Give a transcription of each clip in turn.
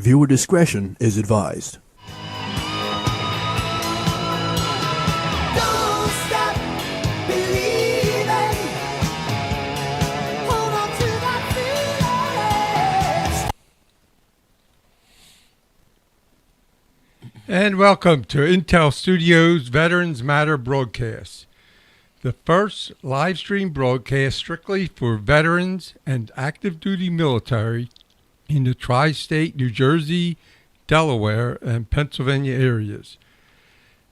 Viewer discretion is advised. Don't stop believing. Hold on to that feeling. And welcome to Intel Studios Veterans Matter broadcast, the first live stream broadcast strictly for veterans and active duty military in the tri-state New Jersey, Delaware, and Pennsylvania areas.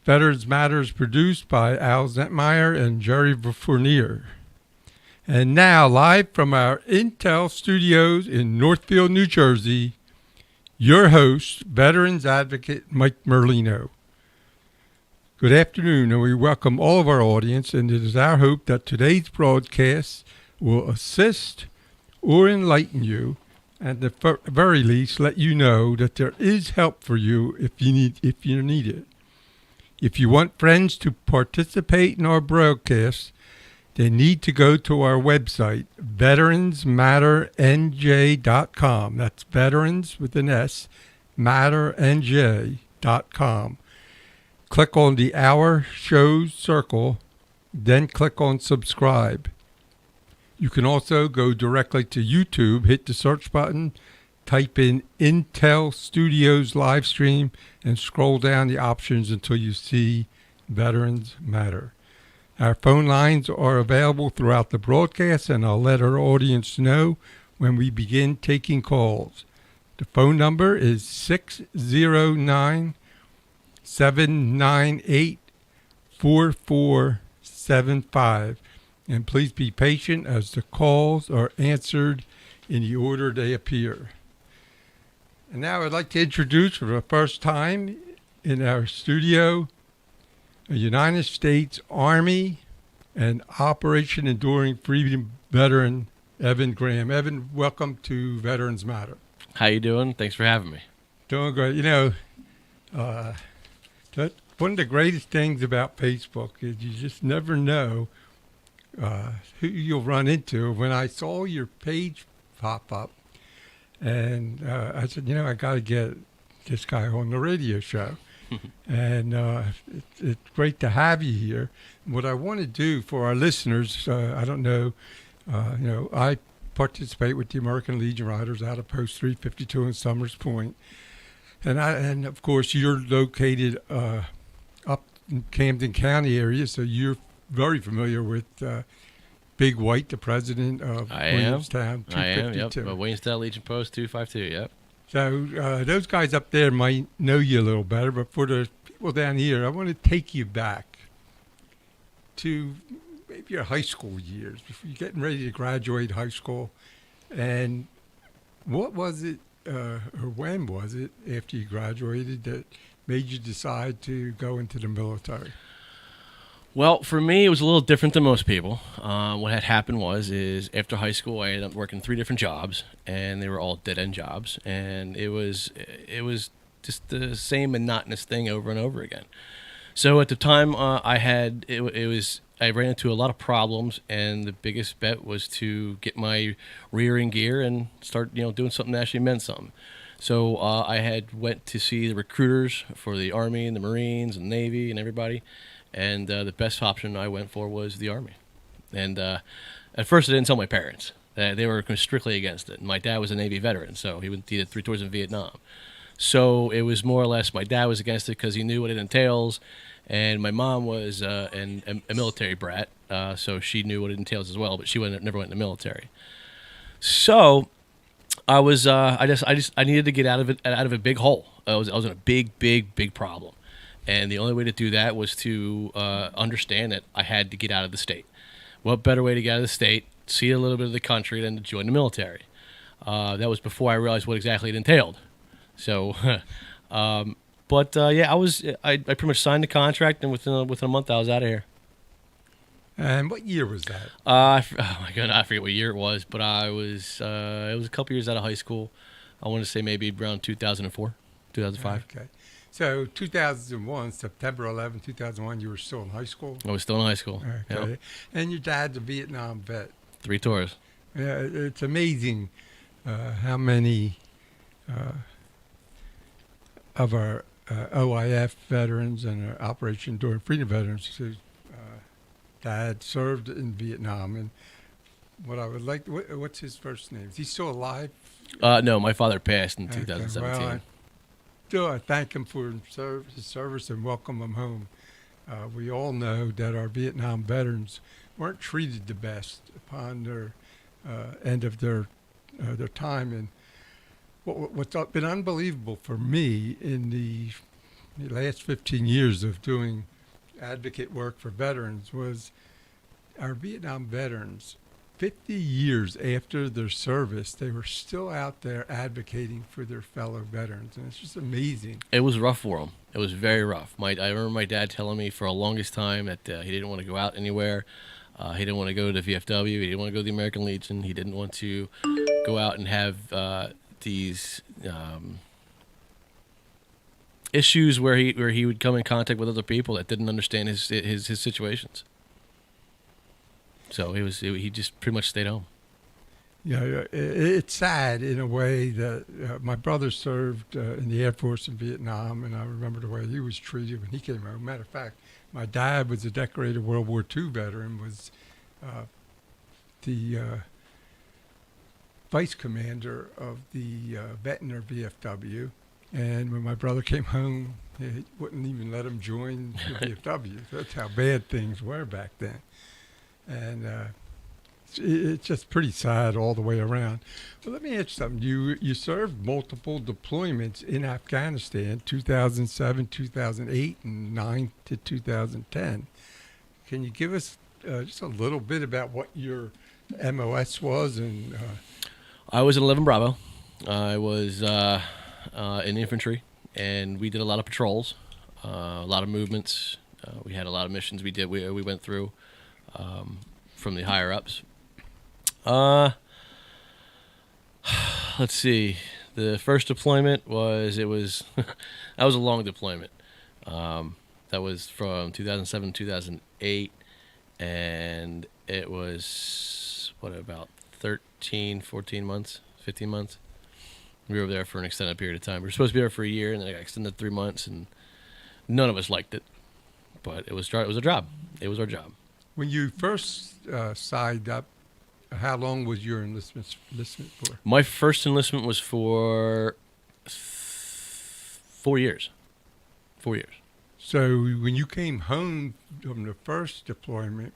Veterans Matter is produced by Al Zentmeyer and Jerry Fournier. And now, live from our Intel Studios in Northfield, New Jersey, your host, Veterans Advocate Mike Merlino. Good afternoon, and we welcome all of our audience, and it is our hope that today's broadcast will assist or enlighten you, and at the very least, let you know that there is help for you if you need it. If you want friends to participate in our broadcast, they need to go to our website, veteransmatternj.com. That's veterans with an S, matternj.com. Click on the Our Shows circle, then click on Subscribe. You can also go directly to YouTube, hit the search button, type in Intel Studios live stream, and scroll down the options until you see Veterans Matter. Our phone lines are available throughout the broadcast, and I'll let our audience know when we begin taking calls. The phone number is 609-798-4475. And please be patient as the calls are answered in the order they appear. And now I'd like to introduce for the first time in our studio a United States Army and Operation Enduring Freedom veteran, Evan Graham. Evan, welcome to Veterans Matter. How you doing? Thanks for having me. Doing great. You know, that one of the greatest things about Facebook is you just never know who you'll run into. When I saw your page pop up, and I said, you know, I got to get this guy on the radio show. And it's great to have you here. What I want to do for our listeners, I don't know, I participate with the American Legion Riders out of Post 352 in Summers Point. And of course, you're located up in Camden County area, so you're very familiar with Big White, the president of Williamstown 252. I am, yep. Williamstown Legion Post 252, yep. So those guys up there might know you a little better, but for the people down here, I want to take you back to maybe your high school years, before you're getting ready to graduate high school. And what was it, or when was it, after you graduated, that made you decide to go into the military? Well, for me, it was a little different than most people. What had happened is after high school, I ended up working 3 different jobs, and they were all dead-end jobs, and it was just the same monotonous thing over and over again. So at the time, I ran into a lot of problems, and the biggest bet was to get my rear in gear and start, doing something that actually meant something. So I had went to see the recruiters for the Army and the Marines and Navy and everybody. And the best option I went for was the Army. And at first I didn't tell my parents. They were strictly against it. My dad was a Navy veteran, so he did 3 tours in Vietnam. So it was more or less my dad was against it because he knew what it entails. And my mom was a military brat, so she knew what it entails as well, but she never went in the military. So I was I needed to get out of a big hole. I was in a big problem. And the only way to do that was to understand that I had to get out of the state. What better way to get out of the state, see a little bit of the country, than to join the military? That was before I realized what exactly it entailed. So, I pretty much signed the contract, and within a month I was out of here. And what year was that? Oh my God, I forget what year it was, but it was a couple years out of high school. I want to say maybe around 2004, 2005. Okay. So 2001, September 11, 2001, you were still in high school? I was still in high school. Okay. Yep. And your dad's a Vietnam vet. 3 tours. Yeah, it's amazing how many of our OEF veterans and our Operation Enduring Freedom veterans whose dad served in Vietnam. And what I would like, what's his first name? Is he still alive? No, my father passed in Okay, 2017. Well, I thank him for his service and welcome him home. We all know that our Vietnam veterans weren't treated the best upon their end of their time. And what's been unbelievable for me in the last 15 years of doing advocate work for veterans was our Vietnam veterans. 50 years after their service, they were still out there advocating for their fellow veterans, and it's just amazing. It was rough for him. It was very rough. I remember my dad telling me for the longest time that he didn't want to go out anywhere. He didn't want to go to VFW. He didn't want to go to the American Legion. He didn't want to go out and have these issues where he would come in contact with other people that didn't understand his situations. So he just pretty much stayed home. Yeah, it's sad in a way that my brother served in the Air Force in Vietnam, and I remember the way he was treated when he came home. Matter of fact, my dad was a decorated World War II veteran, was the vice commander of the Ventnor VFW, and when my brother came home, he wouldn't even let him join the VFW. That's how bad things were back then. And it's just pretty sad all the way around. But let me ask you something. You served multiple deployments in Afghanistan, 2007, 2008, and 9 to 2010. Can you give us just a little bit about what your MOS was? And I was in 11 Bravo. I was in infantry, and we did a lot of patrols, a lot of movements. We had a lot of missions we went through. From the higher ups. Let's see. The first deployment was that was a long deployment. That was from 2007 to 2008, and it was about 13, 14 months, 15 months. We were there for an extended period of time. We were supposed to be there for a year, and then it got extended 3 months, and none of us liked it. But it was a job. It was our job. when you first signed up, how long was your enlistment for? My first enlistment was for 4 years. 4 years. So when you came home from the first deployment,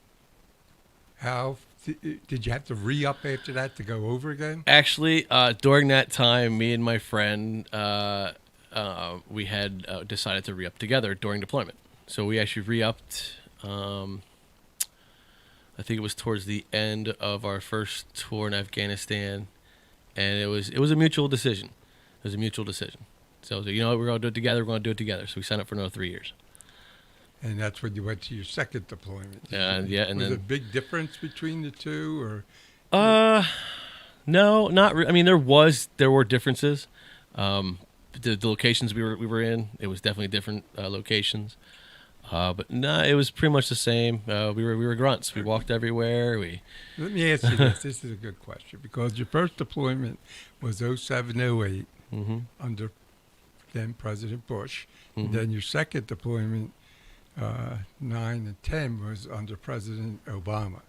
how did you have to re-up after that to go over again? Actually, during that time, me and my friend, we had decided to re-up together during deployment. So we actually re-upped. I think it was towards the end of our first tour in Afghanistan, and it was a mutual decision. It was a mutual decision. So we're going to do it together. We're going to do it together. So we signed up for another 3 years. And that's when you went to your second deployment. And was there a big difference between the two, or? No, not really. I mean, there were differences. The locations we were in, it was definitely different locations. But no, it was pretty much the same. We were grunts. We walked everywhere. Let me ask you this. This is a good question, because your first deployment was 07, 08 under then President Bush. And then your second deployment, 9 and 10, was under President Obama.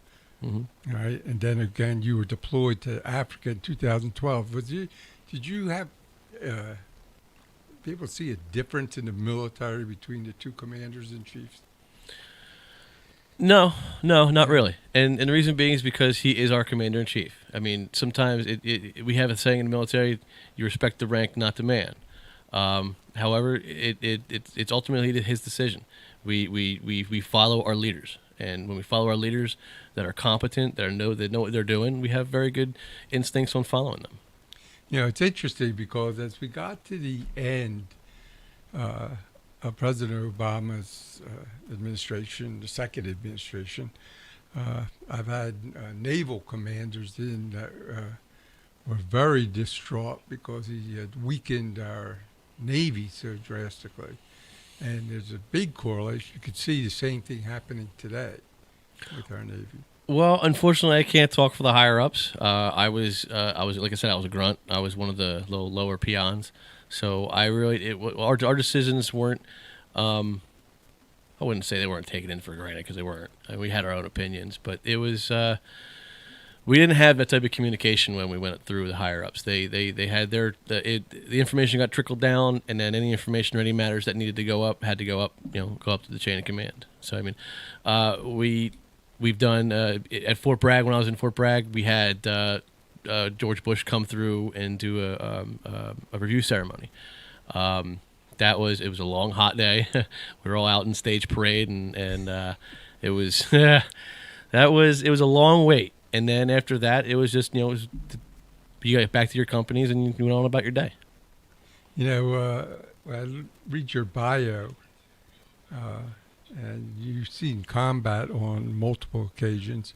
All right, and then again you were deployed to Africa in 2012. Did you have be able to see a difference in the military between the two commanders in chiefs? No, not really. And the reason being is because he is our commander in chief. I mean, sometimes we have a saying in the military: you respect the rank, not the man. However, it's ultimately his decision. We follow our leaders, and when we follow our leaders that are competent, that know what they're doing, we have very good instincts on following them. You know, it's interesting because as we got to the end of President Obama's administration, the second administration, I've had naval commanders in that were very distraught because he had weakened our Navy so drastically. And there's a big correlation. You could see the same thing happening today with our Navy. Well, unfortunately, I can't talk for the higher ups. I was like I said, I was a grunt. I was one of the lower peons. So our decisions weren't. I wouldn't say they weren't taken in for granted because they weren't. We had our own opinions, but it was. We didn't have that type of communication when we went through the higher ups. They had the information got trickled down, and then any information or any matters that needed to go up had to go up. Go up to the chain of command. So I mean, we've done at Fort Bragg. When I was in Fort Bragg, we had George Bush come through and do a review ceremony. It was a long, hot day. We were all out in stage parade, and it was it was a long wait. And then after that, it was just you got back to your companies and you went on about your day. I read your bio, and you've seen combat on multiple occasions,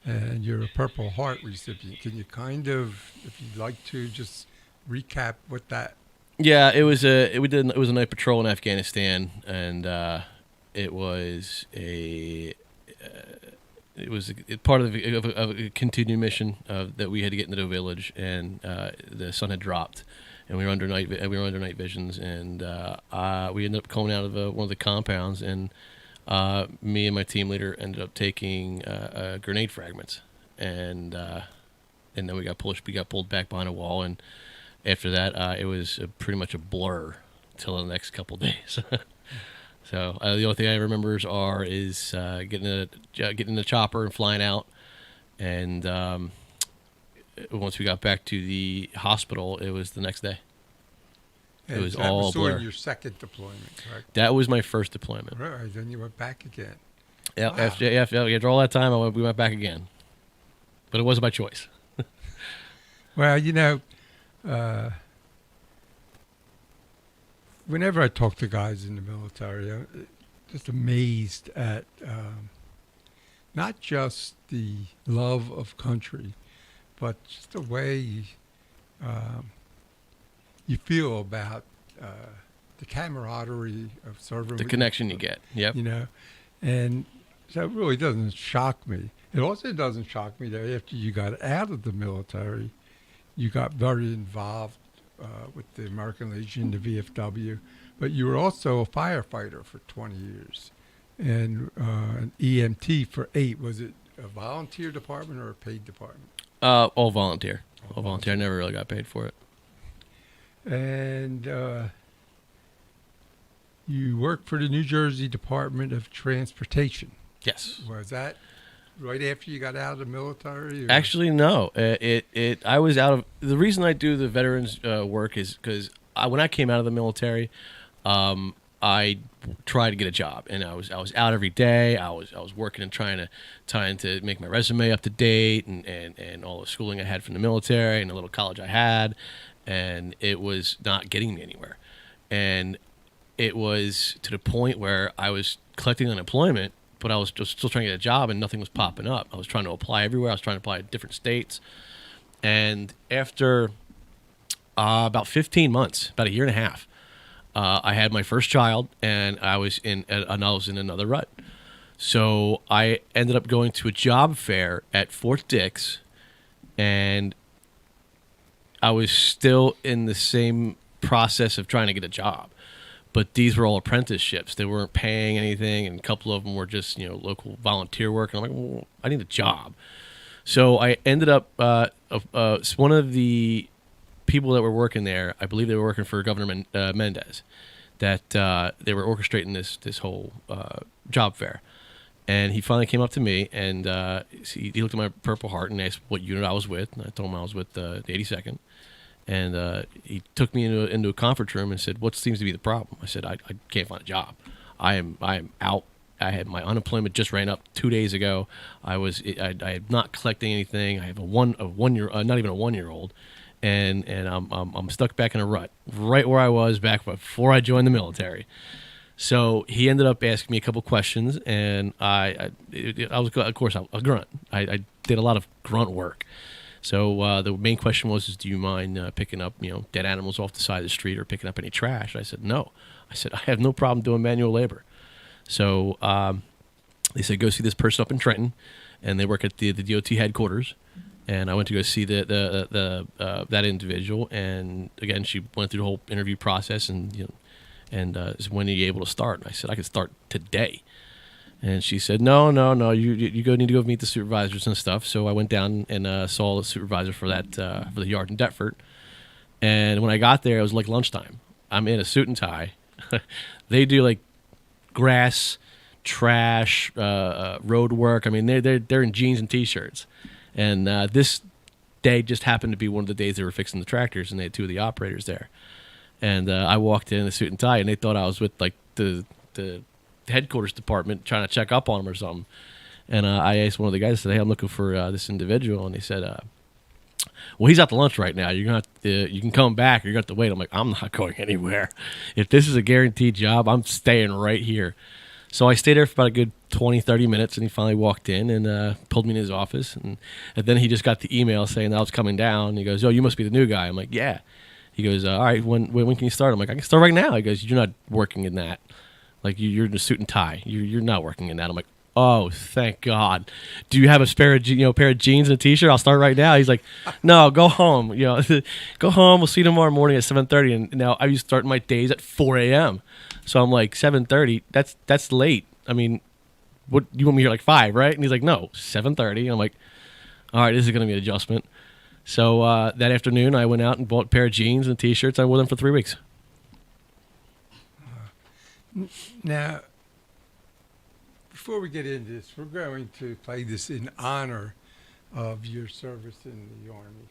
and you're a Purple Heart recipient. Can you if you'd like to, just recap what that? Yeah, it was a night patrol in Afghanistan, and it was part of a continued mission that we had to get into the village, and the sun had dropped, and we were under night visions, and we ended up coming out of one of the compounds, and me and my team leader ended up taking grenade fragments, and then we got pulled back behind a wall, and after that it was pretty much a blur till the next couple days. So the only thing I remember is getting in the chopper and flying out, and once we got back to the hospital, it was the next day. And it was that all was blur. your second deployment, correct? That was my first deployment. Right, then you went back again. Yeah, Wow. after all that time, we went back again, but it wasn't by choice. Well, whenever I talk to guys in the military, I'm just amazed at not just the love of country, but just the way you feel about the camaraderie of serving. The connection you get. Yep. And so it really doesn't shock me. It also doesn't shock me that after you got out of the military, you got very involved with the American Legion, the VFW, but you were also a firefighter for 20 years and an EMT for 8. Was it a volunteer department or a paid department? All volunteer. All volunteer. I never really got paid for it. And you worked for the New Jersey Department of Transportation. Yes. Was that right after you got out of the military? Or? Actually, no. I was out of. The reason I do the veterans work is because when I came out of the military, I tried to get a job, and I was out every day. I was working and trying to make my resume up to date, and all the schooling I had from the military and the little college I had, and it was not getting me anywhere. And it was to the point where I was collecting unemployment, but I was just still trying to get a job, and nothing was popping up. I was trying to apply everywhere. I was trying to apply to different states. And after about 15 months, about a year and a half, I had my first child, and I was in another rut. So I ended up going to a job fair at Fort Dix, and I was still in the same process of trying to get a job. But these were all apprenticeships. They weren't paying anything, and a couple of them were just local volunteer work. And I'm like, well, I need a job. So I ended up one of the people that were working there. I believe they were working for Governor Mendez. That they were orchestrating this whole job fair, and he finally came up to me and he looked at my Purple Heart and asked what unit I was with. And I told him I was with the 82nd. And he took me into a conference room and said, "What seems to be the problem?" I said, "I can't find a job. I am out. I had my unemployment just ran up 2 days ago. I am not collecting anything. I have not even a 1-year-old, and I'm stuck back in a rut, right where I was back before I joined the military." So he ended up asking me a couple questions, and I was, of course, a grunt. I did a lot of grunt work. So the main question was, do you mind picking up, dead animals off the side of the street or picking up any trash? I said, no. I said, I have no problem doing manual labor. So They said, go see this person up in Trenton, and they work at the DOT headquarters. And I went to go see that individual, and again, she went through the whole interview process, and said, when are you able to start? And I said, I could start today. And she said, no, you need to go meet the supervisors and stuff. So I went down and saw the supervisor for the yard in Deptford. And when I got there, it was like lunchtime. I'm in a suit and tie. They do like grass, trash, road work. I mean, they're in jeans and t-shirts. And this day just happened to be one of the days they were fixing the tractors, and they had two of the operators there. And I walked in a suit and tie, and they thought I was with like the headquarters department trying to check up on them or something. And I asked one of the guys, I said, hey, I'm looking for this individual. And he said, well, he's at the lunch right now. You're gonna have to, you can come back, or you're going to have to wait. I'm like, I'm not going anywhere. If this is a guaranteed job, I'm staying right here. So I stayed there for about a good 20, 30 minutes, and he finally walked in and pulled me in his office. And then he just got the email saying that I was coming down. And he goes, oh, you must be the new guy. I'm like, yeah. He goes, all right, when can you start? I'm like, I can start right now. He goes, you're not working in that. Like, you're in a suit and tie. You're not working in that. I'm like, oh, thank God. Do you have a spare, pair of jeans and a T-shirt? I'll start right now. He's like, no, go home. Go home. We'll see you tomorrow morning at 7:30. And now I used to start my days at 4 a.m. So I'm like, 7:30. That's late. I mean, what you want me here like 5, right? And he's like, no, 7:30. And I'm like, all right, this is going to be an adjustment. So that afternoon, I went out and bought a pair of jeans and T-shirts. I wore them for 3 weeks. Now, before we get into this, we're going to play this in honor of your service in the Army.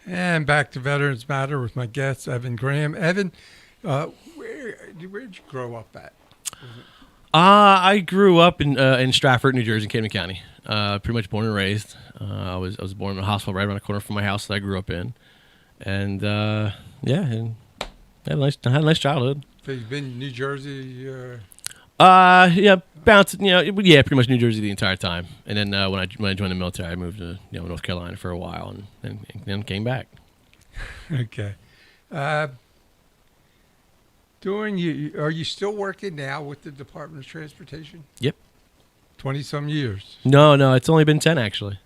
And back to Veterans Matter with my guest, Evan Graham. Evan, where'd you grow up at? I grew up in Stratford, New Jersey, Camden County. Pretty much born and raised. I was born in a hospital right around the corner from my house that I grew up in, and and had a nice childhood. So you've been in New Jersey? Bounced. Pretty much New Jersey the entire time. And then when I joined the military, I moved to North Carolina for a while, and then came back. Okay. Are you still working now with the Department of Transportation? Yep. 20-some years. No, it's only been 10 actually.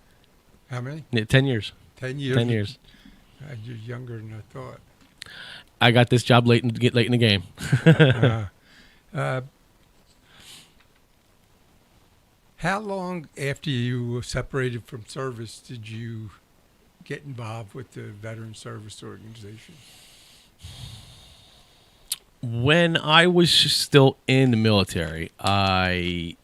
How many? 10 years. 10 years. 10 years. You're younger than I thought. I got this job late in the game. How long after you were separated from service did you get involved with the Veteran Service Organization? When I was still in the military, I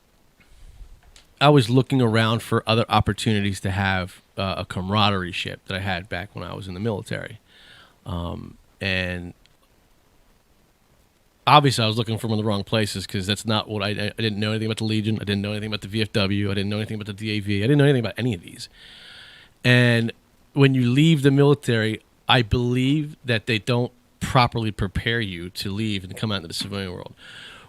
was looking around for other opportunities to have a camaraderie ship that I had back when I was in the military. And obviously I was looking for them in the wrong places, because that's not what I didn't know anything about the Legion. I didn't know anything about the VFW. I didn't know anything about the DAV. I didn't know anything about any of these. And when you leave the military, I believe that they don't properly prepare you to leave and come out into the civilian world.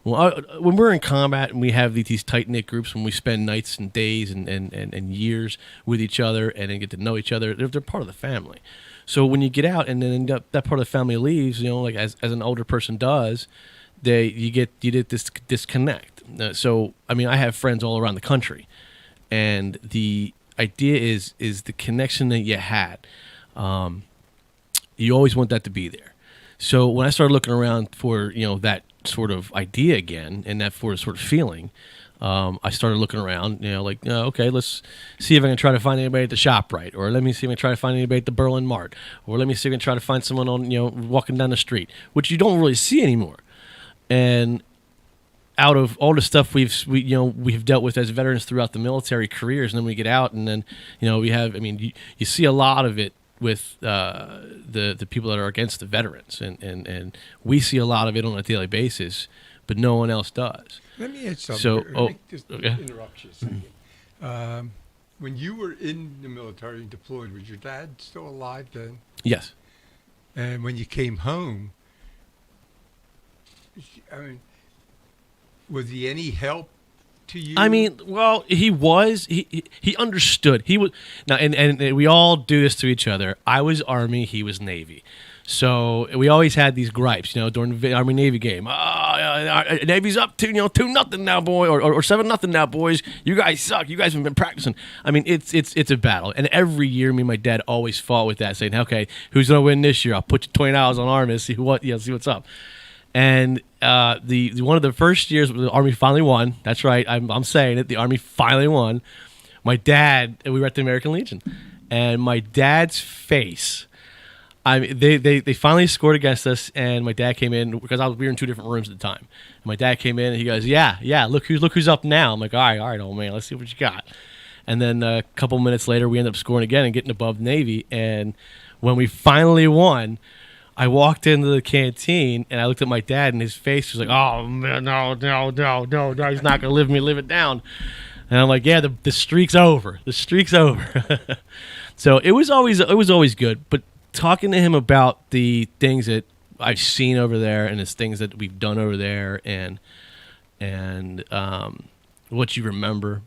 Well, when we're in combat and we have these tight-knit groups, when we spend nights and days and years with each other and then get to know each other, they're part of the family. So when you get out and then that part of the family leaves, like as an older person does, you get this disconnect. So I mean, I have friends all around the country, and the idea is the connection that you had. You always want that to be there. So when I started looking around for that sort of idea again and that for sort of feeling, I started looking around, like, okay, let's see if I can try to find anybody at the ShopRite, or let me see if I can try to find anybody at the Berlin Mart, or let me see if I can try to find someone on, walking down the street, which you don't really see anymore. And out of all the stuff we've dealt with as veterans throughout the military careers, and then we get out, and then we have. I mean, you see a lot of it with the people that are against the veterans, and we see a lot of it on a daily basis, but no one else does. Let me add something. So, Let me just okay. interrupt you a second. When you were in the military and deployed, was your dad still alive then? Yes. And when you came home, I mean, was he any help to you? I mean, well, he was. He understood. He was now, and we all do this to each other. I was Army. He was Navy. So we always had these gripes, during the Army Navy game. Navy's up 2-0 now, boy, or 7-0 now, boys. You guys suck. You guys haven't been practicing. I mean, it's a battle, and every year, me and my dad always fought with that, saying, "Okay, who's gonna win this year? I'll put you $20 on Army, see what's up." And the one of the first years the Army finally won. That's right, I'm saying it. The Army finally won. My dad, we were at the American Legion, and my dad's face. I mean, they finally scored against us, and my dad came in because we were in two different rooms at the time. And my dad came in, and he goes, "Yeah, look who's up now." I'm like, all right, old man, let's see what you got. And then a couple minutes later, we ended up scoring again and getting above Navy. And when we finally won, I walked into the canteen, and I looked at my dad, and his face was like, "Oh man, no, he's not gonna live it down." And I'm like, "Yeah, the streak's over. The streak's over." So it was always good, but talking to him about the things that I've seen over there and the things that we've done over there and what you remember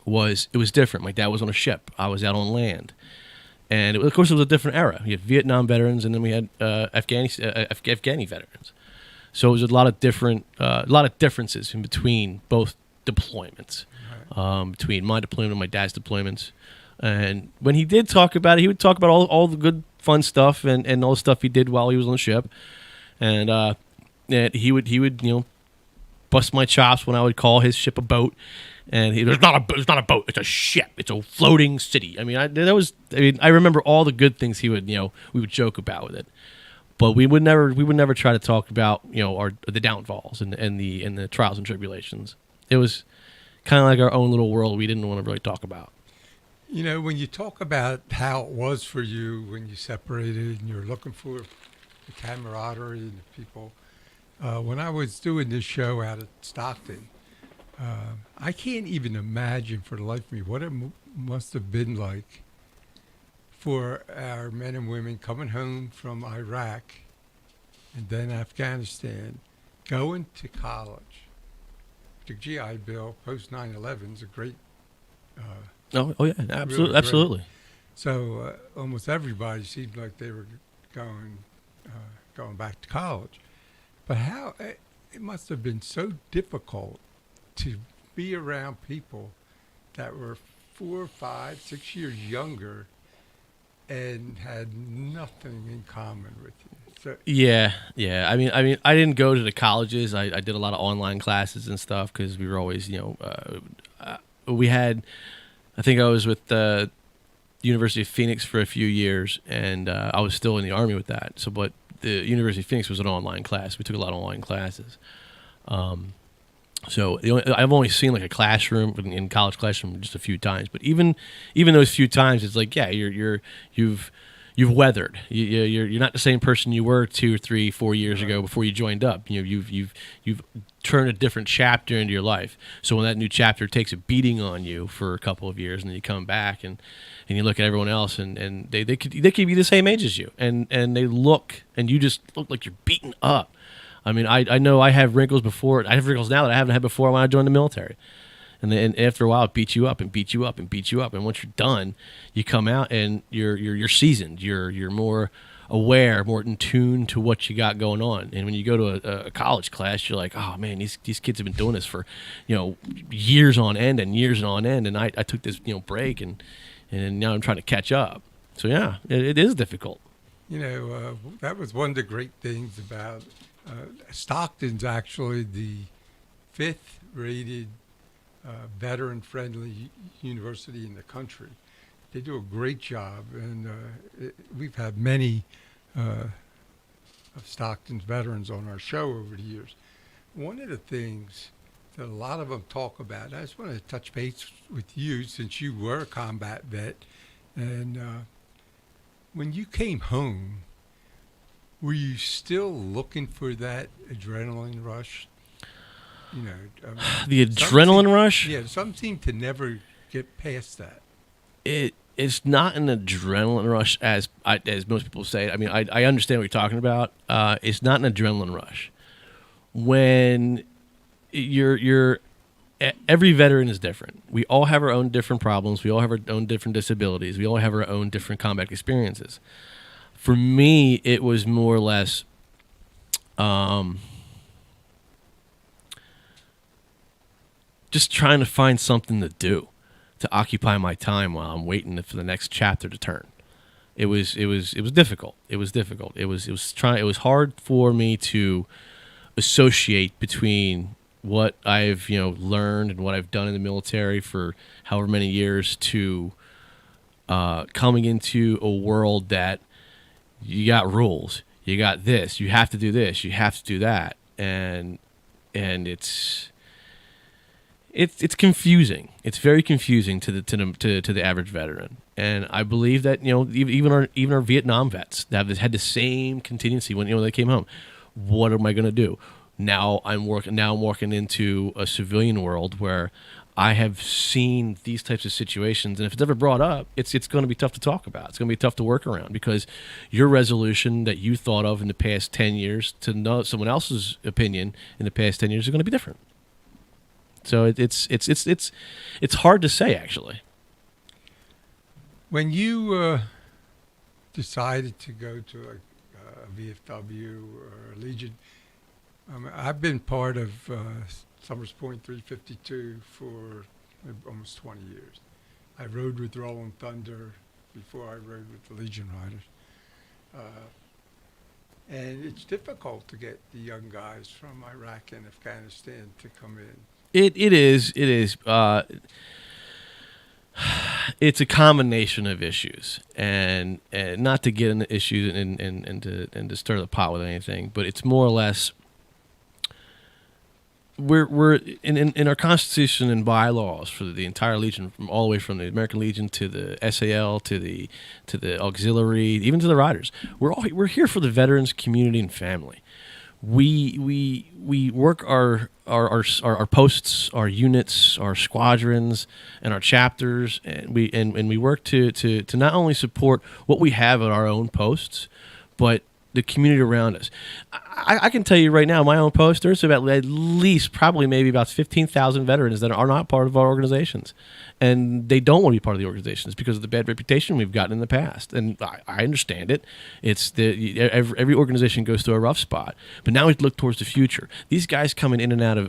it was different. My dad was on a ship. I was out on land. And of course, it was a different era. We had Vietnam veterans, and then we had Afghani veterans. So it was a lot of differences in between both deployments, between my deployment and my dad's deployments. And when he did talk about it, he would talk about all the good, fun stuff and all the stuff he did while he was on the ship. And he would bust my chops when I would call his ship a boat. And it's not a boat. It's a ship. It's a floating city. I mean, I remember all the good things we would joke about with it. But we would never try to talk about the downfalls and the trials and tribulations. It was kind of like our own little world we didn't want to really talk about. When you talk about how it was for you when you separated and you're looking for the camaraderie and the people, when I was doing this show out at Stockton, I can't even imagine for the life of me what it must have been like for our men and women coming home from Iraq and then Afghanistan, going to college. The GI Bill post 9/11 is a great. Oh yeah, absolutely, really absolutely. So almost everybody seemed like they were going back to college. But how it must have been so difficult to be around people that were 4, 5, 6 years younger and had nothing in common with you. So, Yeah. I mean, I didn't go to the colleges. I did a lot of online classes and stuff because we were always, we had. I think I was with the University of Phoenix for a few years, and I was still in the Army with that. So, but the University of Phoenix was an online class. We took a lot of online classes. So I've only seen like a classroom in college classroom just a few times. But even those few times, it's like, yeah, you've weathered. You're not the same person you were 2, 3, 4 years ago before you joined up. You've turned a different chapter into your life. So when that new chapter takes a beating on you for a couple of years, and then you come back and you look at everyone else, and they could be the same age as you, and they look, and you just look like you're beaten up. I mean, I know I have wrinkles before. I have wrinkles now that I haven't had before when I joined the military. And then after a while, it beats you up and beats you up and beats you up. And once you're done, you come out and you're seasoned. You're more aware, more in tune to what you got going on. And when you go to a college class, you're like, oh man, these kids have been doing this for years on end and years on end. And I took this break and now I'm trying to catch up. So yeah, it is difficult. That was one of the great things about Stockton's actually the fifth rated veteran-friendly university in the country. They do a great job, and we've had many of Stockton's veterans on our show over the years. One of the things that a lot of them talk about, I just want to touch base with you since you were a combat vet, and when you came home, were you still looking for that adrenaline rush? The adrenaline rush? Yeah, some seem to never get past that. It's not an adrenaline rush as most people say. I mean, I understand what you're talking about. It's not an adrenaline rush. When you're every veteran is different. We all have our own different problems. We all have our own different disabilities. We all have our own different combat experiences. For me, it was more or less just trying to find something to do to occupy my time while I'm waiting for the next chapter to turn. It was difficult. It was hard for me to associate between what I've learned and what I've done in the military for however many years to coming into a world that you got rules, you got this, you have to do this, you have to do that, and it's confusing. It's very confusing to the average veteran, and I believe that even our Vietnam vets that have had the same contingency when they came home. What am I going to do? Now I'm working into a civilian world where I have seen these types of situations, and if it's ever brought up, it's going to be tough to talk about. It's going to be tough to work around because your resolution that you thought of in the past 10 years to know someone else's opinion in the past 10 years is going to be different. So it's hard to say, actually. When you decided to go to a VFW or a Legion, I've been part of Summers Point 352 for almost 20 years. I rode with Rolling Thunder before I rode with the Legion Riders. And it's difficult to get the young guys from Iraq and Afghanistan to come in. It is. It's a combination of issues, and not to get into issues and to stir the pot with anything, but it's more or less we're in our Constitution and bylaws for the entire Legion, from all the way from the American Legion to the SAL to the auxiliary, even to the Riders. We're here for the veterans, community, and family. We work our posts, our units, our squadrons, and our chapters, and we work to not only support what we have at our own posts, but the community around us. I can tell you right now, my own post, there's about at least probably maybe about 15,000 veterans that are not part of our organizations. And they don't want to be part of the organizations because of the bad reputation we've gotten in the past. And I understand it. It's every organization goes through a rough spot. But now we look towards the future. These guys coming in and out of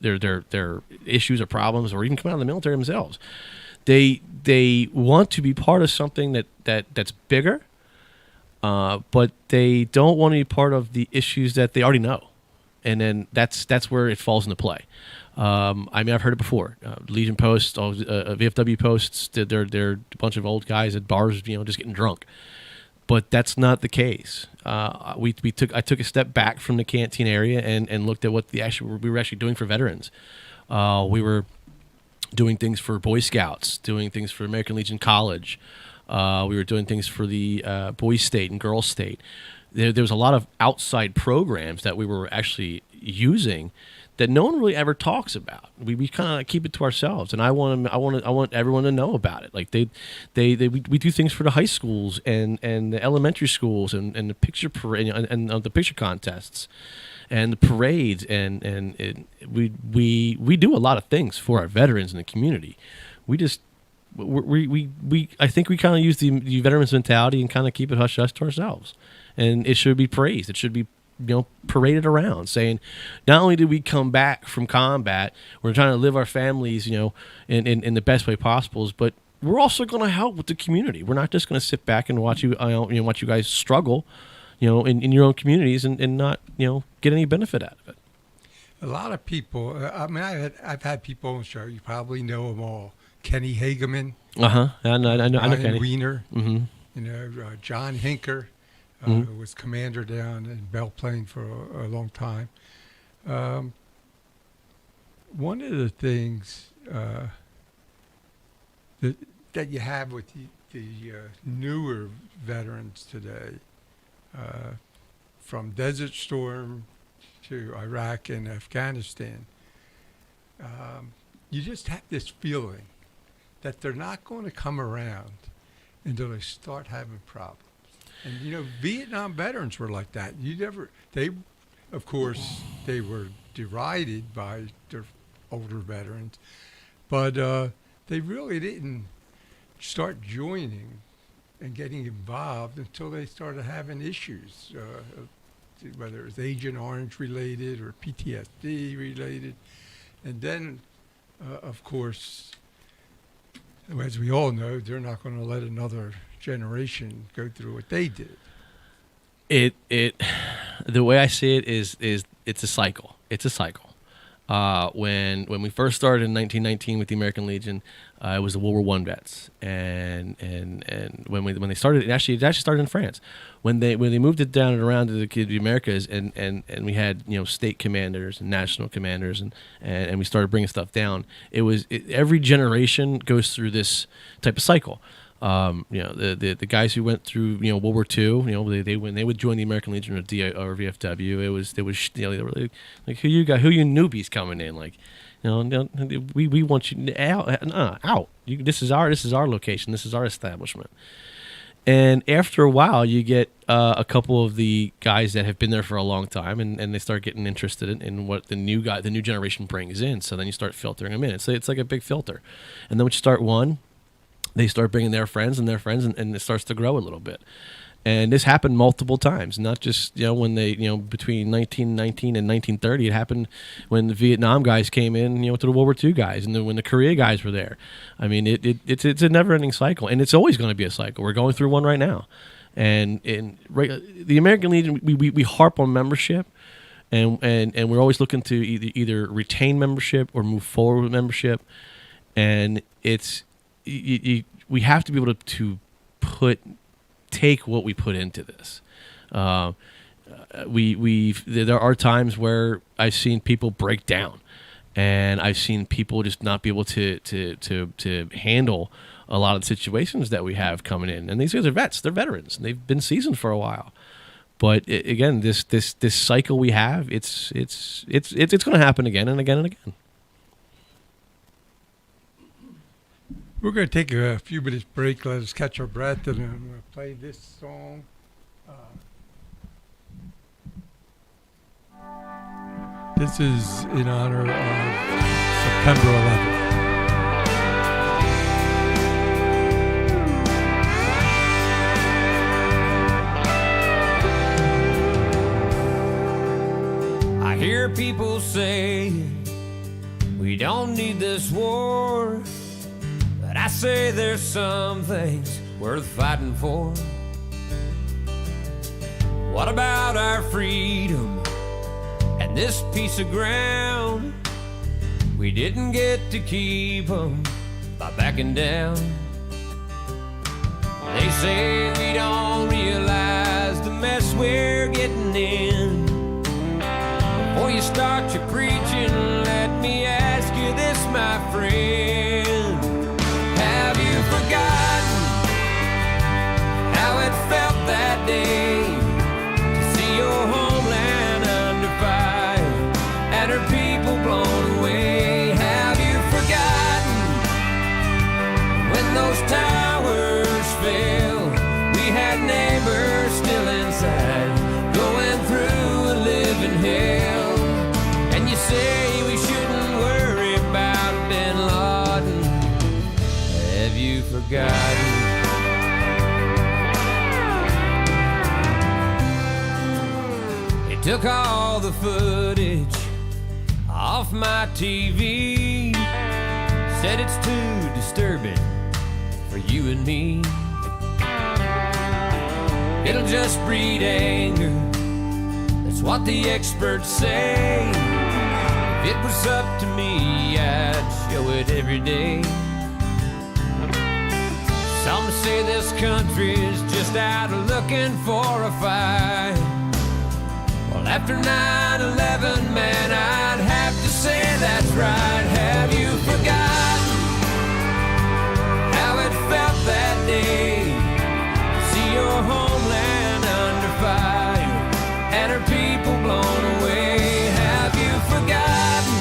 their issues or problems, or even come out of the military themselves. They want to be part of something that's bigger, but they don't want to be part of the issues that they already know, and then that's where it falls into play. I mean, I've heard it before. Legion posts, VFW posts. They're a bunch of old guys at bars, just getting drunk. But that's not the case. I took a step back from the canteen area and looked at what we were actually doing for veterans. We were doing things for Boy Scouts, doing things for American Legion College. We were doing things for the Boys State and Girls State. There was a lot of outside programs that we were actually using that no one really ever talks about. We kind of keep it to ourselves, and I want everyone to know about it. Like we do things for the high schools and the elementary schools and the picture parade and the picture contests and the parades and we do a lot of things for our veterans in the community. We I think we kind of use the veterans mentality and kind of keep it hush hush to ourselves, and it should be praised. It should be paraded around, saying not only did we come back from combat, we're trying to live our families in the best way possible, but we're also going to help with the community. We're not just going to sit back and watch you, watch you guys struggle, in your own communities and not, get any benefit out of it. A lot of people. I mean, I've had people on the show. You probably know them all. Kenny Hageman. I know Brian Kenny. Wiener. Mm-hmm. John Hinker, who was commander down in Belle Plaine for a long time. One of the things that you have with the newer veterans today, from Desert Storm to Iraq and Afghanistan, you just have this feeling that they're not going to come around until they start having problems. And Vietnam veterans were like that. Of course, they were derided by their older veterans, but they really didn't start joining and getting involved until they started having issues, whether it was Agent Orange related or PTSD related. And then, of course, as we all know, they're not going to let another generation go through what they did. The way I see it is it's a cycle. It's a cycle. When we first started in 1919 with the American Legion, it was the World War I vets, and when they started, it actually started in France. When they moved it down and around to the Americas, and we had state commanders and national commanders, and we started bringing stuff down. Every generation goes through this type of cycle. The guys who went through World War II, they when they would join the American Legion or VFW, it was they were like who you newbies coming in, like we want you out. This is our location. This is our establishment. And after a while, you get a couple of the guys that have been there for a long time, and they start getting interested in what the new generation brings in. So then you start filtering them in. So it's like a big filter. And then when you start one, they start bringing their friends, and it starts to grow a little bit. And this happened multiple times, not just when they between 1919 and 1930. It happened when the Vietnam guys came in, to the World War II guys, and then when the Korea guys were there. I mean, it's a never-ending cycle, and it's always going to be a cycle. We're going through one right now, and the American Legion, we harp on membership, and we're always looking to either retain membership or move forward with membership, and it's. We have to be able to take what we put into this. There are times where I've seen people break down, and I've seen people just not be able to handle a lot of the situations that we have coming in. And these guys are vets; they're veterans. And they've been seasoned for a while. But again, this cycle we have, it's going to happen again and again and again. We're going to take a few minutes break, let us catch our breath, and I'm going to play this song. This is in honor of September 11th. I hear people say we don't need this war, but I say there's some things worth fighting for. What about our freedom and this piece of ground? We didn't get to keep them by backing down. They say we don't realize the mess we're getting in. Before you start your preaching, let me ask you this, my friend. Have you forgotten how it felt that day to see your homeland under fire and her people blown away? Have you forgotten when those towers fell? We had neighbors still inside, going through a living hell. And you say we shouldn't worry about Bin Laden. Have you forgotten? It took all the footage off my TV. Said it's too disturbing for you and me. It'll just breed anger, that's what the experts say. If it was up to me, I'd show it every day. Some say this country's just out looking for a fight. Well, after 9/11, man, I'd have to say that's right. Have you forgotten how it felt that day? See your homeland under fire and her people blown away. Have you forgotten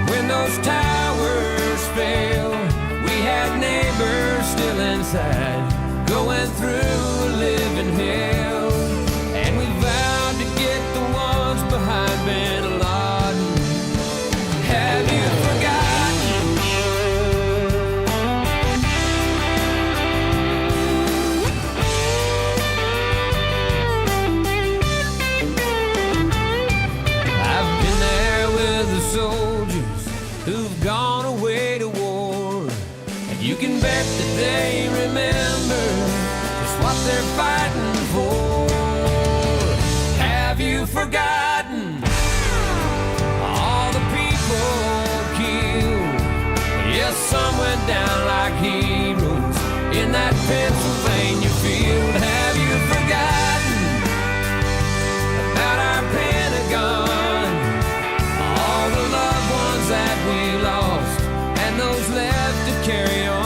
when those towers fell? We had neighbors still inside, going through a living hell. And we vowed to get the ones behind Bin Laden. Have you forgotten? I've been there with the soldiers who've gone away to war. You can bet that they remember just what they're fighting for. Have you forgotten all the people killed? Yes, some went down like heroes in that Pennsylvania field. Have you forgotten about our Pentagon? All the loved ones that we lost and those left to carry on.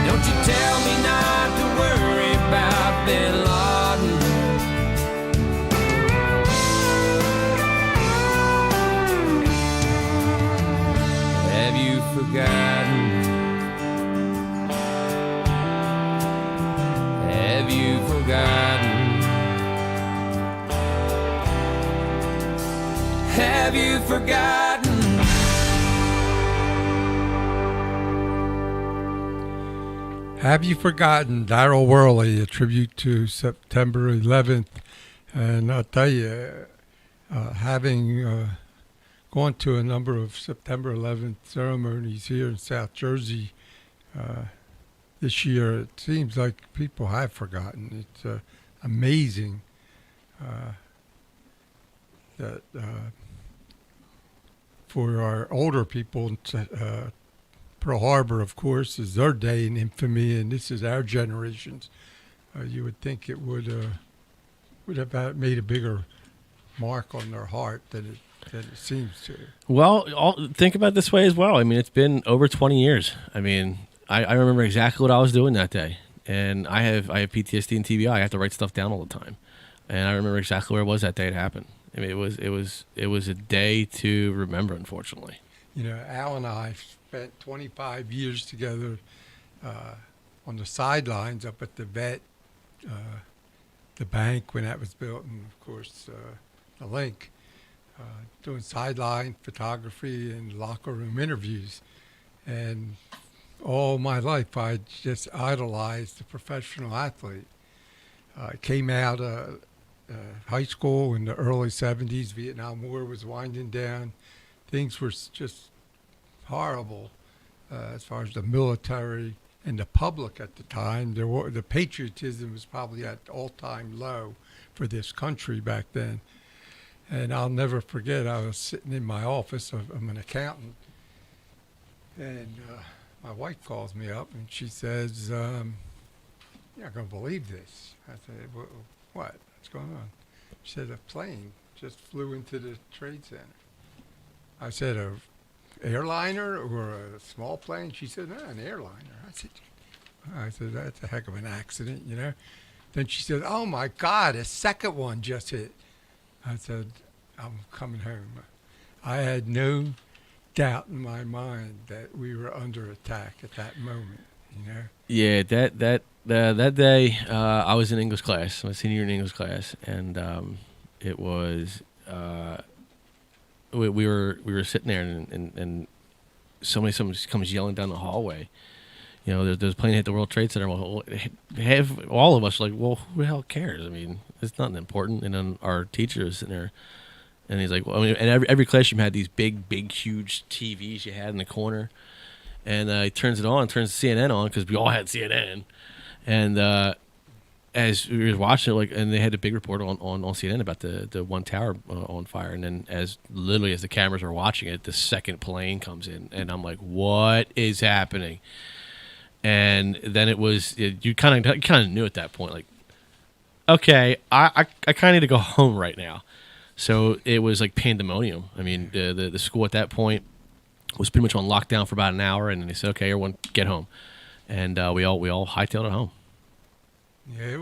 Don't you tell me not to worry about Bin Laden. Have you forgotten? Have you forgotten? Have you forgotten? Have You Forgotten? Darrell Worley, a tribute to September 11th. And I'll tell you, having gone to a number of September 11th ceremonies here in South Jersey this year, it seems like people have forgotten. It's amazing that for our older people, Pearl Harbor, of course, is their day in infamy, and this is our generation's. You would think it would have made a bigger mark on their heart than it seems to. Well, think about it this way as well. I mean, it's been over 20 years. I mean, I remember exactly what I was doing that day, and I have PTSD and TBI. I have to write stuff down all the time, and I remember exactly where it was that day it happened. I mean, it was a day to remember, unfortunately. You know, Al and I spent 25 years together on the sidelines up at the vet, the bank when that was built, and of course the link, doing sideline photography and locker room interviews. And all my life I just idolized the professional athlete. I came out high school in the early 70s. Vietnam War was winding down. Things were just horrible as far as the military and the public at the time. The patriotism was probably at all-time low for this country back then. And I'll never forget, I was sitting in my office. I'm an accountant. And my wife calls me up and she says, "You're not going to believe this." I said, "What? What's going on?" She said, "A plane just flew into the trade center." I said, "A airliner or a small plane?" She said, "No, an airliner." I said, "That's a heck of an accident, you know." Then she said, "Oh my God, a second one just hit." I said, "I'm coming home." I had no doubt in my mind that we were under attack at that moment, you know. Yeah, that day I was in English class. I was a senior in English class, and it was we were sitting there, and someone comes yelling down the hallway. You know, there's a plane hit the World Trade Center. Well, have all of us like, well, who the hell cares? I mean, it's nothing important. And then our teacher was sitting there, and he's like, well, I mean, and every classroom had these big, huge TVs you had in the corner. And he turns CNN on because we all had CNN. And as we were watching it, like, and they had a big report on CNN about the one tower on fire. And then as the cameras are watching it, the second plane comes in, and I'm like, what is happening? And then you kind of knew at that point, like, okay, I kind of need to go home right now. So it was like pandemonium. I mean, the school at that point was pretty much on lockdown for about an hour, and then they said, okay, everyone get home. And we all hightailed it home. Yeah,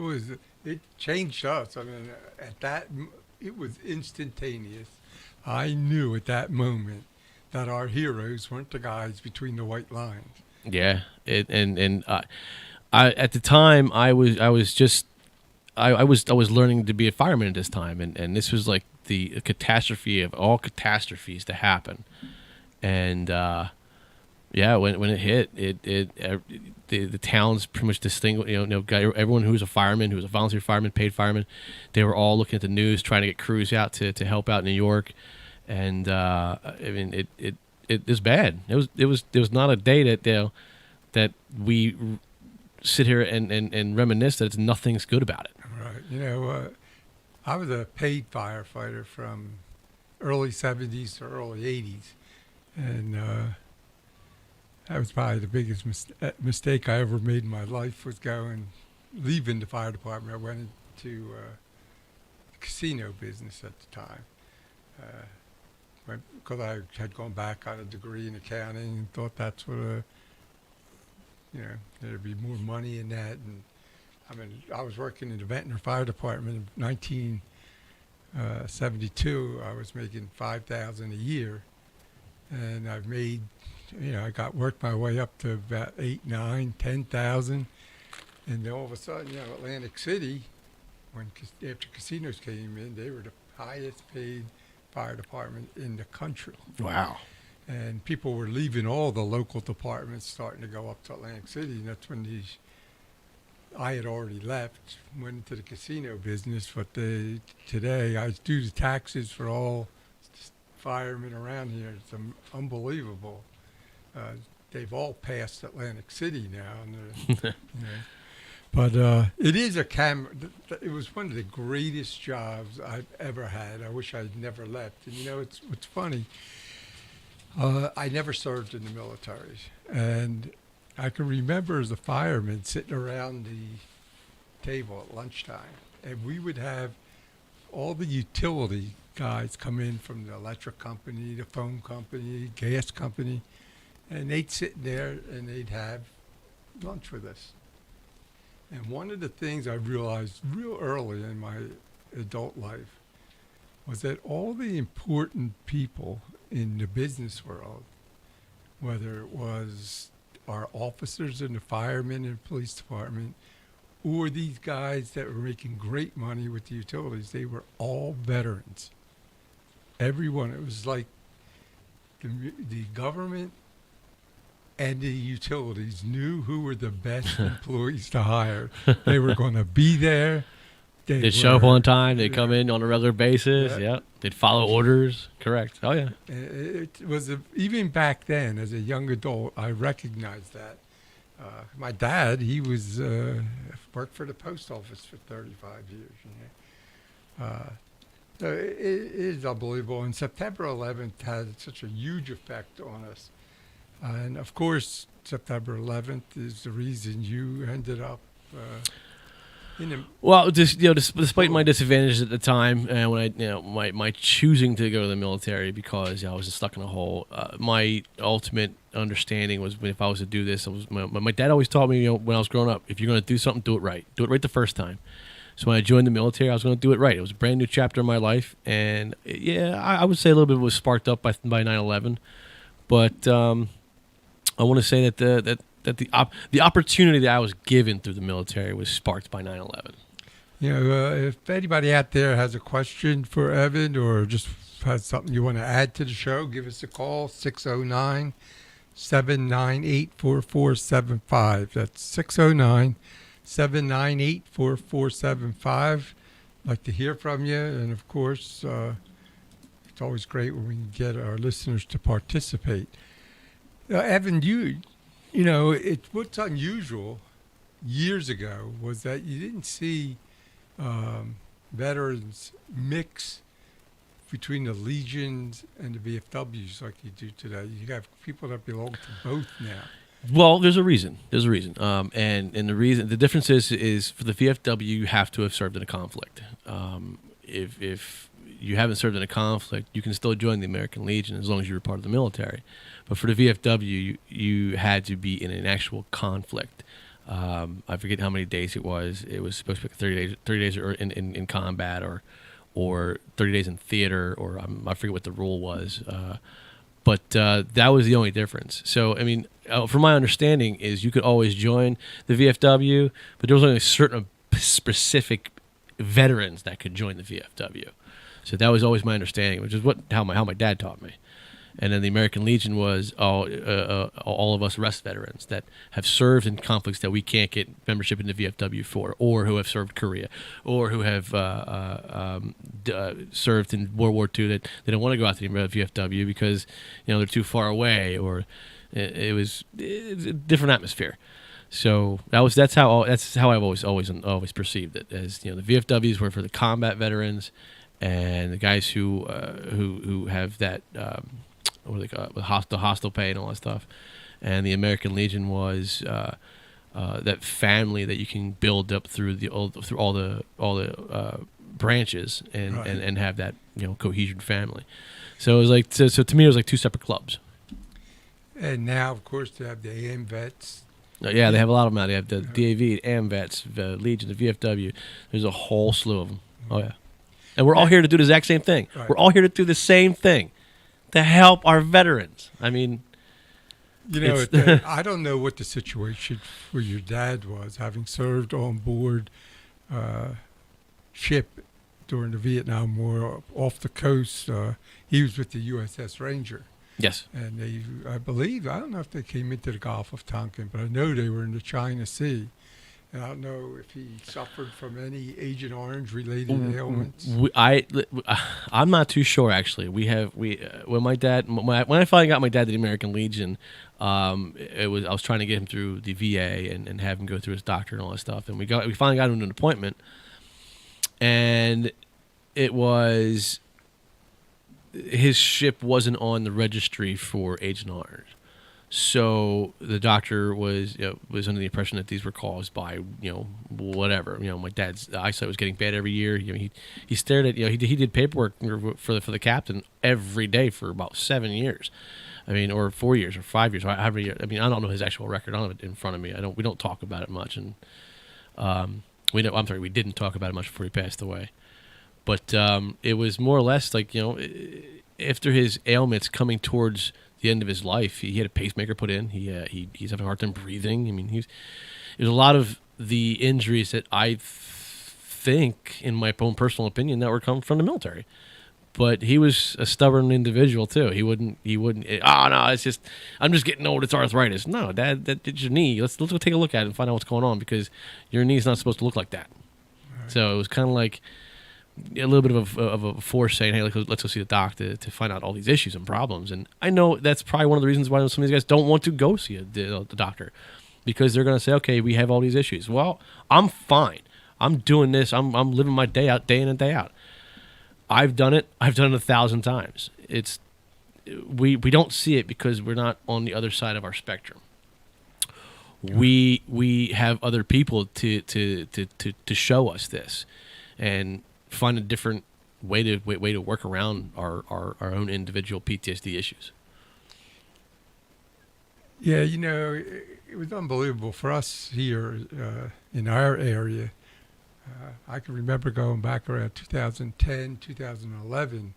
it changed us. I mean, it was instantaneous. I knew at that moment that our heroes weren't the guys between the white lines. Yeah, I at the time I was learning to be a fireman at this time, and this was like the catastrophe of all catastrophes to happen. And when it hit, the towns pretty much distinguished. Everyone who was a fireman, who was a volunteer fireman, paid fireman, they were all looking at the news, trying to get crews out to help out in New York. And I mean, it was bad. It was not a day that we sit here and reminisce that nothing's good about it. Right. I was a paid firefighter from early 70s to early 80s. And that was probably the biggest mistake I ever made in my life, was leaving the fire department. I went into the casino business at the time. Because I had gone back, got a degree in accounting, and thought that's what, there'd be more money in that. And I mean, I was working in the Ventnor Fire Department in 1972. I was making $5,000 a year, and I've made, I worked my way up to about 8, 9, 10,000, and then all of a sudden, Atlantic City, after casinos came in, they were the highest paid fire department in the country. Wow. And people were leaving all the local departments, starting to go up to Atlantic City, and that's when I had already left, went into the casino business. But today I do the taxes for all firemen around here. It's unbelievable. They've all passed Atlantic City now. And But it is it was one of the greatest jobs I've ever had. I wish I'd never left. And it's funny. I never served in the military, and I can remember as a fireman sitting around the table at lunchtime, and we would have all the utility guys come in from the electric company, the phone company, gas company, and they'd sit there and they'd have lunch with us. And one of the things I realized real early in my adult life was that all the important people in the business world, whether it was our officers in the firemen and police department, or these guys that were making great money with the utilities, they were all veterans. Everyone. It was like the government and the utilities knew who were the best employees to hire. They were going to be there. They'd show up on time. They'd come in on a regular basis. Yeah. They'd follow orders. Correct. Oh, yeah. It was even back then, as a young adult, I recognized that. My dad, he was worked for the post office for 35 years. So it is unbelievable. And September 11th had such a huge effect on us. And, of course, September 11th is the reason you ended up well, despite my disadvantages at the time, and when my choosing to go to the military because I was just stuck in a hole, my ultimate understanding was if I was to do this, my dad always taught me, when I was growing up, if you're going to do something, do it right. Do it right the first time. So when I joined the military, I was going to do it right. It was a brand new chapter in my life, and I would say a little bit was sparked up by 9/11, but I want to say that the opportunity that I was given through the military was sparked by 9/11. If anybody out there has a question for Evan or just has something you want to add to the show, give us a call, 609-798-4475. That's 609-798-4475. I'd like to hear from you. And, of course, it's always great when we can get our listeners to participate. Evan, what's unusual years ago was that you didn't see veterans mix between the Legions and the VFWs like you do today. You have people that belong to both now. Well, there's a reason. And the difference is for the VFW, you have to have served in a conflict. If you haven't served in a conflict, you can still join the American Legion as long as you're part of the military. But for the VFW, you had to be in an actual conflict. I forget how many days it was. It was supposed to be 30 days or in combat or 30 days in theater, or I forget what the rule was. But that was the only difference. So, I mean, from my understanding is you could always join the VFW, but there was only certain specific veterans that could join the VFW. So that was always my understanding, which is how my dad taught me. And then the American Legion was all of us rest veterans that have served in conflicts that we can't get membership in the VFW for, or who have served Korea, or who have served in World War II that they don't want to go out to the VFW because they're too far away, or it's a different atmosphere. So that's how I've always perceived it, as the VFWs were for the combat veterans and the guys who have that. What do they call it? The hostile pay and all that stuff. And the American Legion was that family that you can build up through all the branches and, right. and have that cohesion family. So it was like so to me it was like two separate clubs. And now, of course, they have the AM vets. Yeah, they have a lot of them now. They have the DAV, AM vets, the Legion, the VFW. There's a whole slew of them. Oh yeah, and we're all here to do the exact same thing. Right. We're all here to do the same thing. To help our veterans. I mean, I don't know what the situation for your dad was, having served on board ship during the Vietnam War off the coast. He was with the USS Ranger. Yes. And I don't know if they came into the Gulf of Tonkin, but I know they were in the China Sea. And I don't know if he suffered from any Agent Orange related ailments. I'm not too sure actually. When I finally got my dad to the American Legion, I was trying to get him through the VA and have him go through his doctor and all that stuff. And we finally got him an appointment, and it was his ship wasn't on the registry for Agent Orange. So the doctor was under the impression that these were caused by whatever. My dad's eyesight was getting bad every year. He stared at he did paperwork for the captain every day for about 7 years. I mean, or 4 years or 5 years. I don't know his actual record. I don't have it in front of me. We don't talk about it much, and we didn't talk about it much before he passed away. But it was more or less like after his ailments coming towards the end of his life, he had a pacemaker put in. He's having a hard time breathing. I mean, there's a lot of the injuries that I think, in my own personal opinion, that were coming from the military. But he was a stubborn individual too. He wouldn't. Oh no, it's just I'm just getting old. It's arthritis. No, Dad, that's your knee. Let's go take a look at it and find out what's going on, because your knee's not supposed to look like that. Right. So it was kind of like a little bit of a force saying, hey, let's go see the doctor to find out all these issues and problems. And I know that's probably one of the reasons why some of these guys don't want to go see the doctor, because they're going to say, okay, we have all these issues. Well, I'm fine. I'm doing this. I'm living my day out, day in and day out. I've done it 1,000 times. We don't see it because we're not on the other side of our spectrum. We have other people to show us this, and find a different way to work around our own individual PTSD issues. Yeah, it was unbelievable for us here in our area. I can remember going back around 2010, 2011,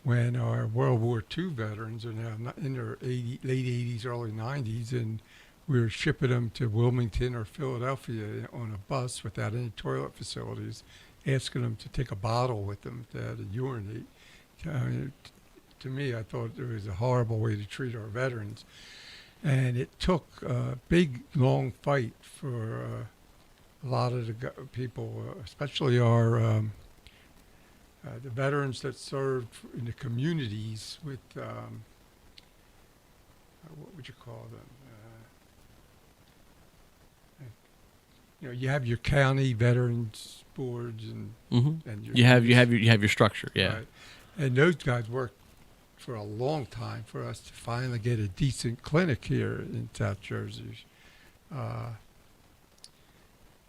when our World War II veterans are now in their late 80s, early 90s, and we were shipping them to Wilmington or Philadelphia on a bus without any toilet facilities, asking them to take a bottle with them to urinate. To me, I thought it was a horrible way to treat our veterans. And it took a big, long fight for a lot of the people, especially our the veterans that served in the communities with what would you call them? You have your county veterans boards and your You have your structure, yeah. right. And those guys worked for a long time for us to finally get a decent clinic here in South Jersey.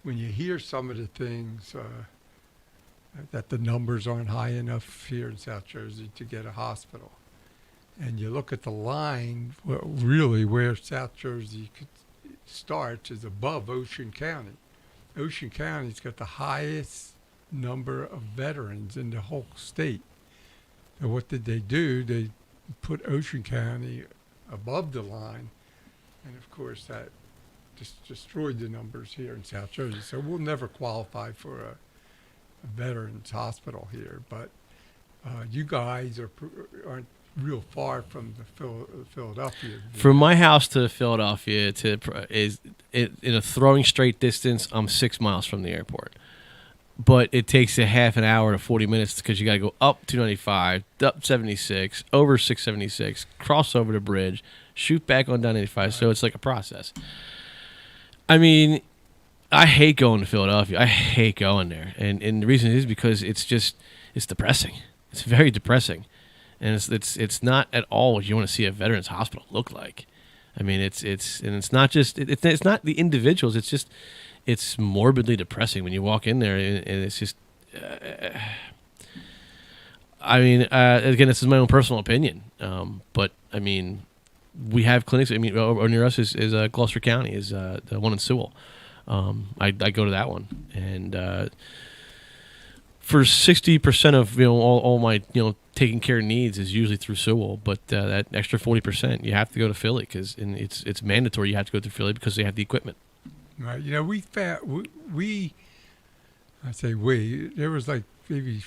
When you hear some of the things that the numbers aren't high enough here in South Jersey to get a hospital, and you look at the line, really where South Jersey starts is above Ocean County. Ocean County's got the highest number of veterans in the whole state. So what did they do? They put Ocean County above the line, and of course that just destroyed the numbers here in South Jersey. So we'll never qualify for a veterans hospital here. But you guys aren't real far from the Philadelphia. From my house to Philadelphia is in a throwing straight distance. I'm 6 miles from the airport, but it takes a half an hour to 40 minutes because you got to go up 295, up 76, over 676, cross over the bridge, shoot back on down 85. Right. So it's like a process. I mean, I hate going to Philadelphia. I hate going there, and the reason is because it's depressing. It's very depressing. And it's not at all what you want to see a veterans hospital look like. I mean, it's not just it's not the individuals. It's morbidly depressing when you walk in there, and it's just. I mean, again, this is my own personal opinion, but I mean, we have clinics. I mean, or near us is Gloucester County is the one in Sewell. I go to that one, and for 60% of all my taking care of needs is usually through Sewell, but that extra 40% you have to go to Philly because it's mandatory. You have to go through Philly because they have the equipment. Right. We found there was like maybe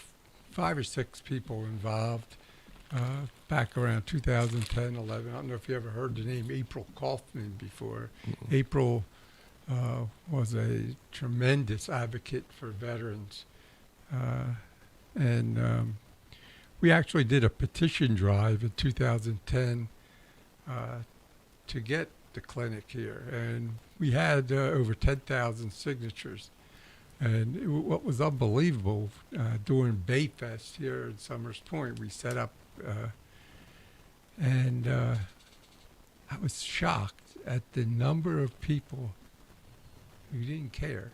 5 or 6 people involved back around 2010, 11. I don't know if you ever heard the name April Kaufman before. Mm-hmm. April was a tremendous advocate for veterans. And we actually did a petition drive in 2010 to get the clinic here, and we had over 10,000 signatures. And what was unbelievable, during Bayfest here in Summers Point, we set up, and I was shocked at the number of people who didn't care.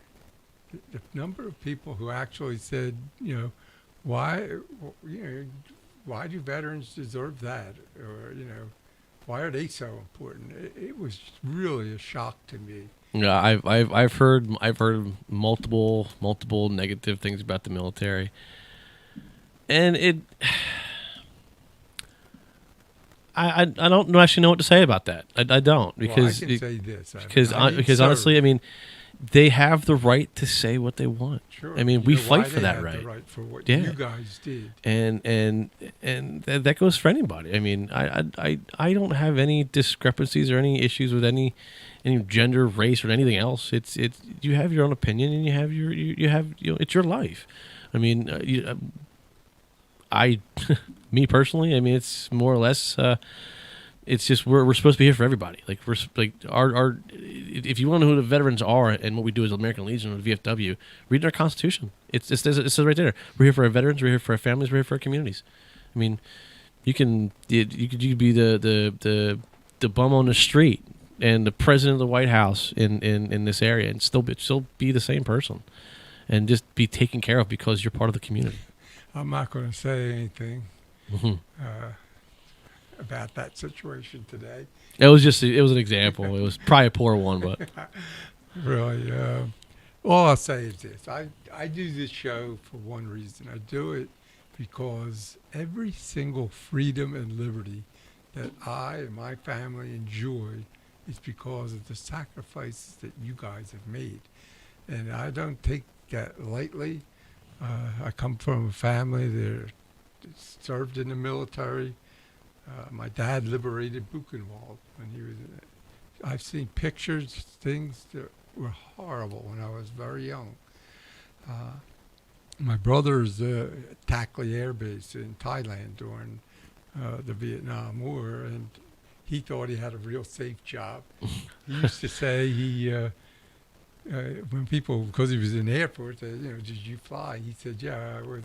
The number of people who actually said, why do veterans deserve that? Or, why are they so important? It was really a shock to me. Yeah, I've heard multiple negative things about the military, and I don't actually know what to say about that. I don't because I can say this because honestly, I mean, they have the right to say what they want. Sure. I mean, we fight for that right. The right for what you guys did. And that goes for anybody. I mean, I don't have any discrepancies or any issues with any gender, race, or anything else. It's you have your own opinion and you have it's your life. I mean, me personally, I mean, it's more or less. It's just we're supposed to be here for everybody. Like our if you want to know who the veterans are and what we do as American Legion or the VFW, read our Constitution. It says right there. We're here for our veterans. We're here for our families. We're here for our communities. I mean, you can be the bum on the street and the president of the White House in this area and still be the same person and just be taken care of because you're part of the community. I'm not going to say anything. Mm-hmm. About that situation today. It was an example. It was probably a poor one, but really, all I'll say is this: I do this show for one reason. I do it because every single freedom and liberty that I and my family enjoy is because of the sacrifices that you guys have made, and I don't take that lightly. I come from a family that served in the military. My dad liberated Buchenwald when he was. I've seen pictures, things that were horrible when I was very young. My brother's attacked the air base in Thailand during the Vietnam War, and he thought he had a real safe job. He used to say when people, because he was in the Air Force, did you fly? He said, yeah, I was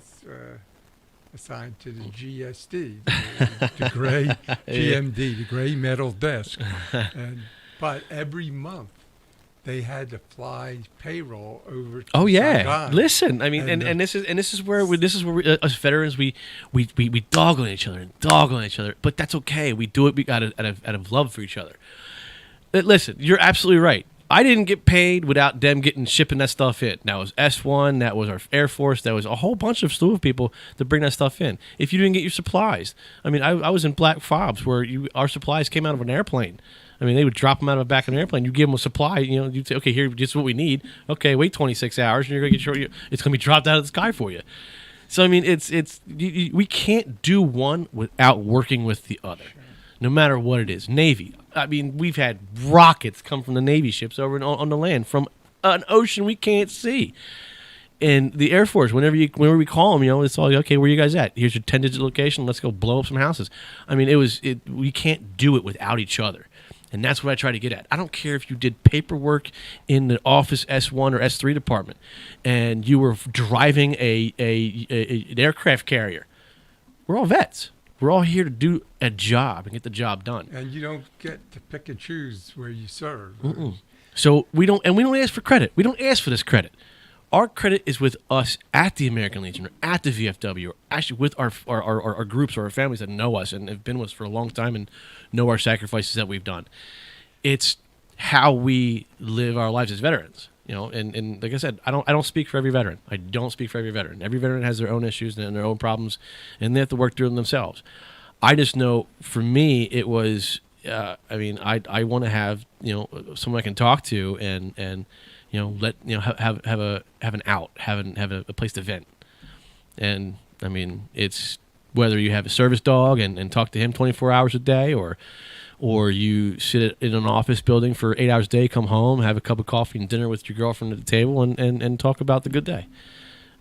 assigned to the GSD, the gray GMD, the gray metal desk. But every month they had to fly payroll over to Saigon. Listen, I mean, and this is where us veterans we dog on each other, but that's okay. We do it out of love for each other. Listen, you're absolutely right. I didn't get paid without them shipping that stuff in. That was S1, that was our Air Force, that was a whole bunch of slew of people to bring that stuff in. If you didn't get your supplies, I mean, I was in black fobs where our supplies came out of an airplane. I mean, they would drop them out of the back of an airplane. You give them a supply, you'd say, okay, here, this is what we need. Okay, wait 26 hours, and you're gonna get it's gonna be dropped out of the sky for you. So I mean, we can't do one without working with the other, no matter what it is. Navy. I mean, we've had rockets come from the Navy ships over on the land from an ocean we can't see. And the Air Force, whenever we call them, it's all, okay, where you guys at? Here's your 10-digit location. Let's go blow up some houses. I mean, we can't do it without each other. And that's what I try to get at. I don't care if you did paperwork in the Office S1 or S3 department and you were driving an aircraft carrier. We're all vets. We're all here to do a job and get the job done. And you don't get to pick and choose where you serve. So we don't ask for credit. We don't ask for this credit. Our credit is with us at the American Legion or at the VFW, or actually with our groups or our families that know us and have been with us for a long time and know our sacrifices that we've done. It's how we live our lives as veterans. And like I said, I don't speak for every veteran. I don't speak for every veteran. Every veteran has their own issues and their own problems, and they have to work through them themselves. I just know, for me, it was. I want to have someone I can talk to and have an out, have a place to vent. And I mean, it's whether you have a service dog and talk to him 24 hours a day, or you sit in an office building for 8 hours a day, come home, have a cup of coffee and dinner with your girlfriend at the table, and talk about the good day.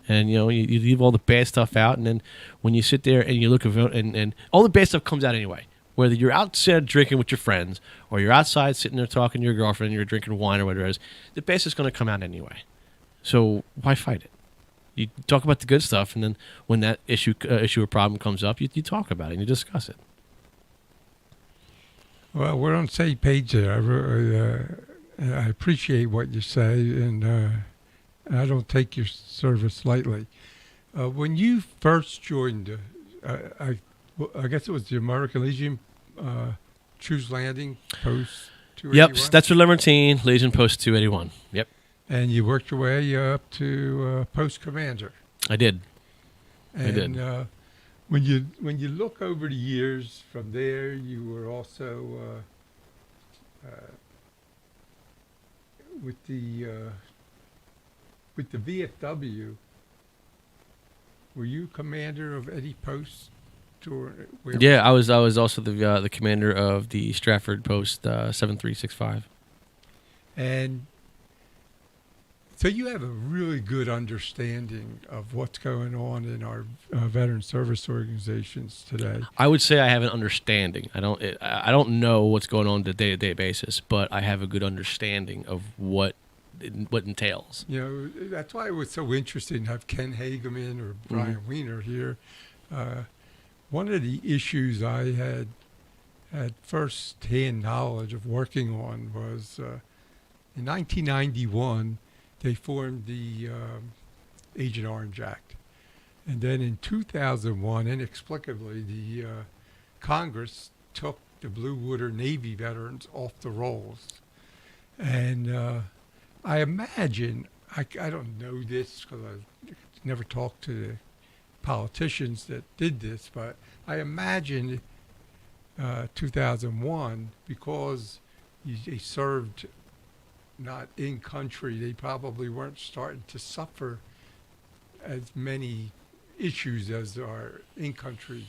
And you leave all the bad stuff out, and then when you sit there and you look at and all the bad stuff comes out anyway. Whether you're outside drinking with your friends or you're outside sitting there talking to your girlfriend and you're drinking wine or whatever it is, the bad stuff's going to come out anyway. So why fight it? You talk about the good stuff, and then when that issue or problem comes up, you talk about it and you discuss it. Well, we're on the same page there. I appreciate what you say, and I don't take your service lightly. When you first joined, I guess it was the American Legion Choose Landing Post 281? Yep, Stetzer Lamartine, Legion Post 281. Yep. And you worked your way up to Post Commander. I did. And when you look over the years from there, you were also with the VFW. Were you commander of any post? Yeah, I was also the commander of the Stratford Post 7365. And so you have a really good understanding of what's going on in our veteran service organizations today. I would say I have an understanding. I don't know what's going on on a day-to-day basis, but I have a good understanding of what entails. That's why it was so interesting to have Ken Hageman or Brian Weiner here. One of the issues I had first-hand knowledge of working on was in 1991, they formed the Agent Orange Act. And then in 2001, inexplicably, the Congress took the Blue Water Navy veterans off the rolls. And I imagine, I don't know this because I never talked to the politicians that did this, but I imagine 2001, because they served not in country, they probably weren't starting to suffer as many issues as are in country.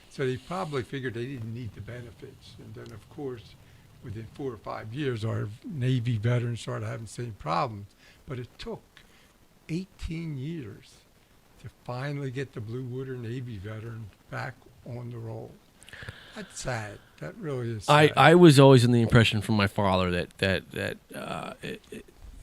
So they probably figured they didn't need the benefits. And then, of course, within 4 or 5 years, our Navy veterans started having the same problems. But it took 18 years to finally get the Blue Water Navy veteran back on the roll. That's sad. That really is sad. I was always in the impression from my father that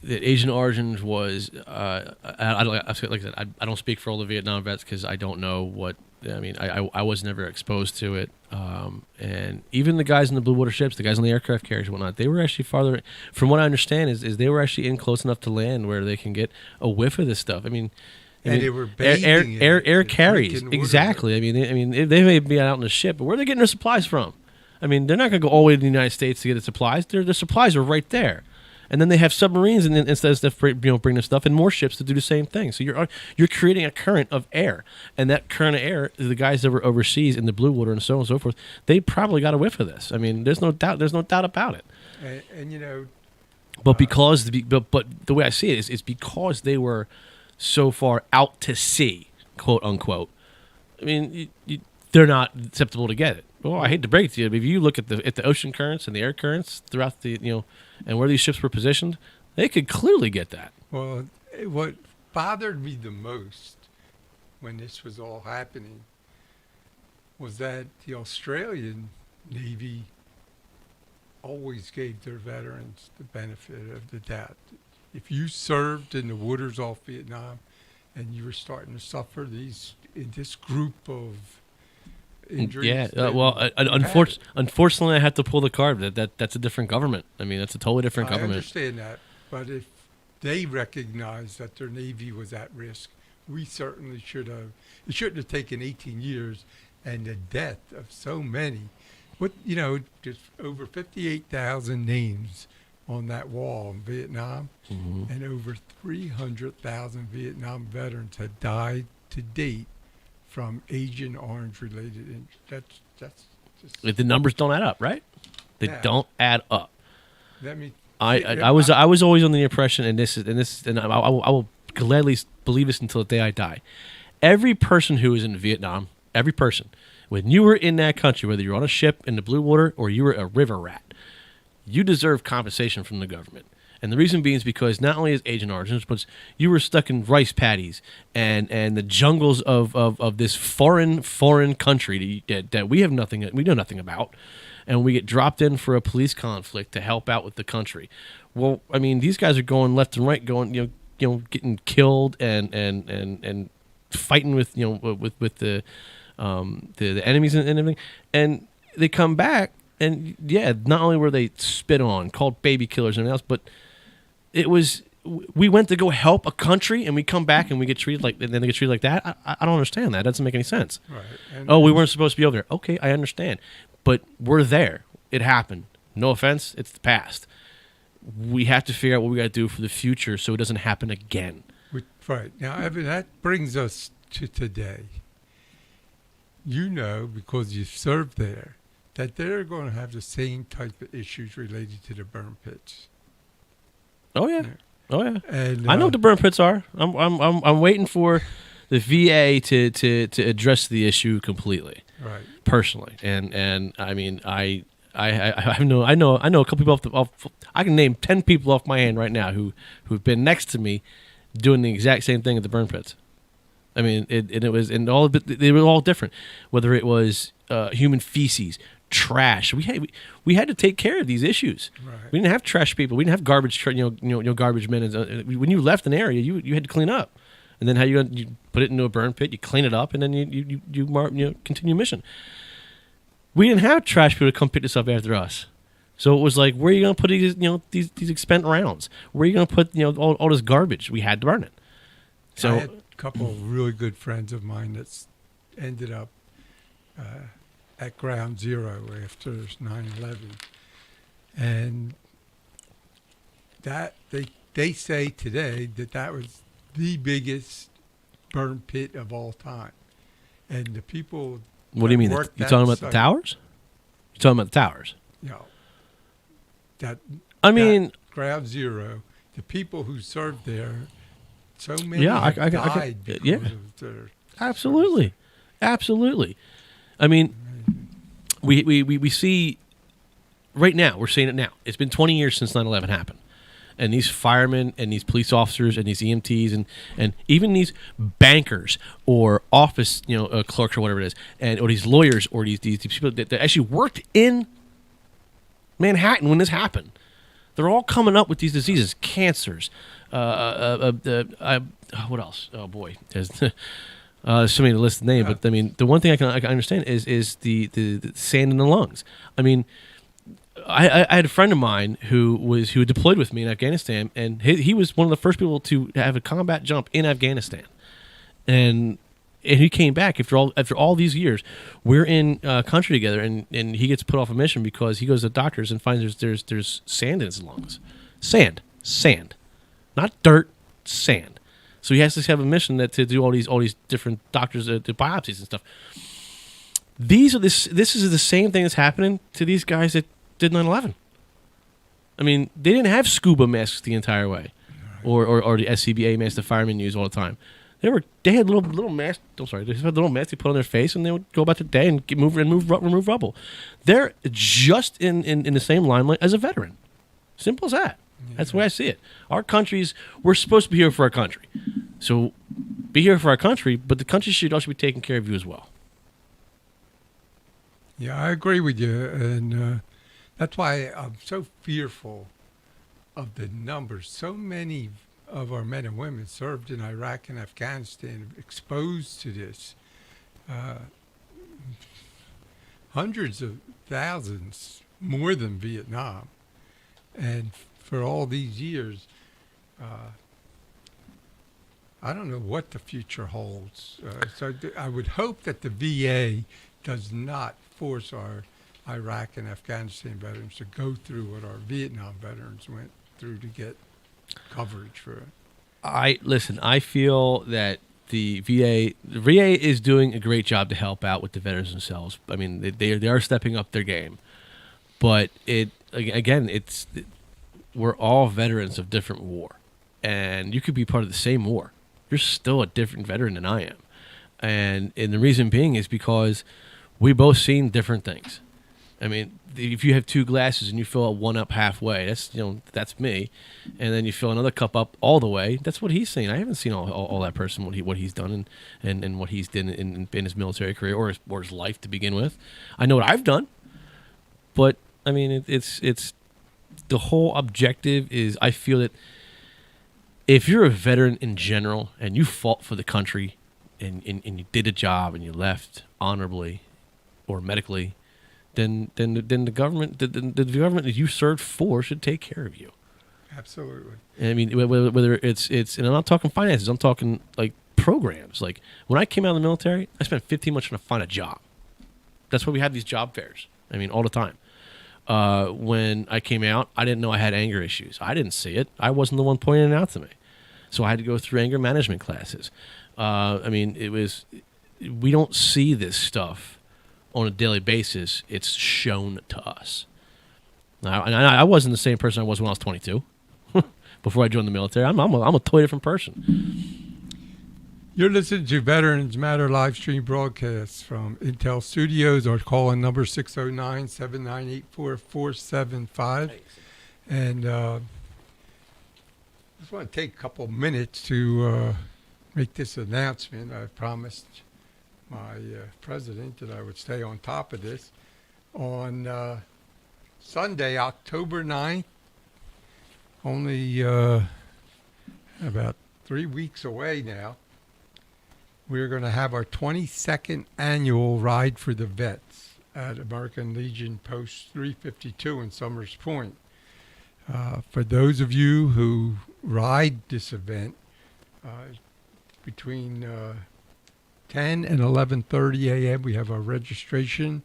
Asian origins was. Like I said, I don't speak for all the Vietnam vets because I don't know what. I mean, I was never exposed to it, and even the guys in the blue water ships, the guys on the aircraft carriers and whatnot, they were actually farther. From what I understand, is they were actually in close enough to land where they can get a whiff of this stuff. I mean, they were bathing in it, air carries drinking water. exactly. I mean, they may be out on the ship, but where are they getting their supplies from? I mean, they're not going to go all the way to the United States to get the supplies. Their supplies are right there. And then they have submarines and instead of bring the stuff and more ships to do the same thing. So you're creating a current of air, and that current of air, the guys that were overseas in the blue water and so on and so forth, they probably got a whiff of this. I mean, there's no doubt about it. And you know, but but the way I see it is because they were so far out to sea, quote unquote. I mean, they're not susceptible to get it. Well, I hate to break it to you, but if you look at the ocean currents and the air currents throughout the and where these ships were positioned, they could clearly get that. well, what bothered me the most when this was all happening was that the Australian Navy always gave their veterans the benefit of the doubt. If you served in the waters off Vietnam and you were starting to suffer this group of injuries. Yeah, then well, you had it. unfortunately, I had to pull the card. That's a different government. I mean, that's a totally different I government. understand that, but if they recognized that their Navy was at risk, we certainly should have. It shouldn't have taken 18 years and the death of so many. Just over 58,000 names on that wall in Vietnam, and over 300,000 Vietnam veterans had died to date from Agent Orange related injuries. That's just. The numbers don't add up, right? They Yeah. don't add up. Let me. I was always under the impression, and I will gladly believe this until the day I die. Every person who was in Vietnam, every person, when you were in that country, whether you're on a ship in the blue water or you were a river rat, you deserve compensation from the government. And the reason being is because not only is Agent Origins, but you were stuck in rice paddies and the jungles of this foreign country that we know nothing about, and we get dropped in for a police conflict to help out with the country. Well, I mean, these guys are going left and right, going getting killed and fighting with with the enemies and everything, and they come back. And yeah, not only were they spit on, called baby killers and everything else, but it was we went to go help a country, and we come back and we get treated like, and then they get treated like that. I don't understand that. It doesn't make any sense. Right. Oh, we weren't supposed to be over there. Okay, I understand, but we're there. It happened. No offense, it's the past. We have to figure out what we got to do for the future so it doesn't happen again. Right. Now, Evan, that brings us to today. Because you served there, that they're going to have the same type of issues related to the burn pits. Oh yeah, oh yeah. And I know what the burn pits are. I'm waiting for the VA to address the issue completely. Right. Personally, and I mean I know a couple people I can name 10 people off my hand right now who've been next to me doing the exact same thing at the burn pits. I mean, they were all different. Whether it was human feces, trash, we had to take care of these issues. Right. We didn't have trash people. We didn't have garbage, garbage men. When you left an area, you had to clean up, and then you put it into a burn pit, you clean it up, and then you continue mission. We didn't have trash people to come pick this up after us. So it was like, where are you going to put these expended rounds? Where are you going to put all this garbage? We had to burn it. So I had a couple of really good friends of mine that ended up at Ground Zero after 9/11, and that they say today that was the biggest burn pit of all time, and the people. What do you mean? You talking about the towers? You talking about the towers? That Ground Zero, the people who served there, so many died because of their absolutely. I mean, we see right now. We're seeing it now. It's been 20 years since 9/11 happened. And these firemen and these police officers and these EMTs and even these bankers or office clerks or whatever it is, or these lawyers or these people that actually worked in Manhattan when this happened, they're all coming up with these diseases, cancers. What else? Oh boy, there's so many to list the name. But I mean, the one thing I can understand is the sand in the lungs. I mean, I had a friend of mine who deployed with me in Afghanistan, and he was one of the first people to have a combat jump in Afghanistan, and he came back after all these years. We're in country together, and he gets put off a mission because he goes to the doctors and finds there's sand in his lungs, sand, not dirt, sand. So he has to have a mission to do all these different doctors the biopsies and stuff. This is the same thing that's happening to these guys that did 9/11. I mean, they didn't have scuba masks the entire way, or the SCBA masks the firemen use all the time. They had little masks. I'm sorry, they had little masks they put on their face, and they would go about the day and remove rubble. They're just in the same limelight as a veteran. Simple as that. Yeah. That's the way I see it. We're supposed to be here for our country, so be here for our country. But the country should also be taking care of you as well. Yeah, I agree with you, and that's why I'm so fearful of the numbers. So many of our men and women served in Iraq and Afghanistan, exposed to this. Hundreds of thousands, more than Vietnam. And for all these years, I don't know what the future holds. So I would hope that the VA does not force our Iraq and Afghanistan veterans to go through what our Vietnam veterans went through to get coverage for it. I feel that the VA is doing a great job to help out with the veterans themselves. I mean, they are stepping up their game, but we're all veterans of different war, and you could be part of the same war. You're still a different veteran than I am, and the reason being is because we both seen different things. I mean, if you have two glasses and you fill one up halfway, that's me, and then you fill another cup up all the way. That's what he's seen. I haven't seen all that person what he's done and what he's done in his military career or his life to begin with. I know what I've done, but I mean, it's the whole objective is I feel that if you're a veteran in general and you fought for the country and you did a job and you left honorably or medically, then the government the government that you served for should take care of you. Absolutely. And I mean, whether it's and I'm not talking finances, I'm talking like programs. Like when I came out of the military, I spent 15 months trying to find a job. That's why we have these job fairs. I mean, all the time. When I came out, I didn't know I had anger issues. I didn't see it. I wasn't the one pointing it out to me. So I had to go through anger management classes. I mean, we don't see this stuff on a daily basis. It's shown to us. Now, and I wasn't the same person I was when I was 22. Before I joined the military, I'm a totally different person. You're listening to Veterans Matter live stream broadcasts from Intel Studios. Our call-in number 609-798-4475. And I just want to take a couple minutes to make this announcement. I promised my president that I would stay on top of this. On Sunday, October 9th, only about 3 weeks away now, we're going to have our 22nd annual Ride for the Vets at American Legion Post 352 in Summers Point. For those of you who ride this event, between 10 and 11:30 a.m. we have our registration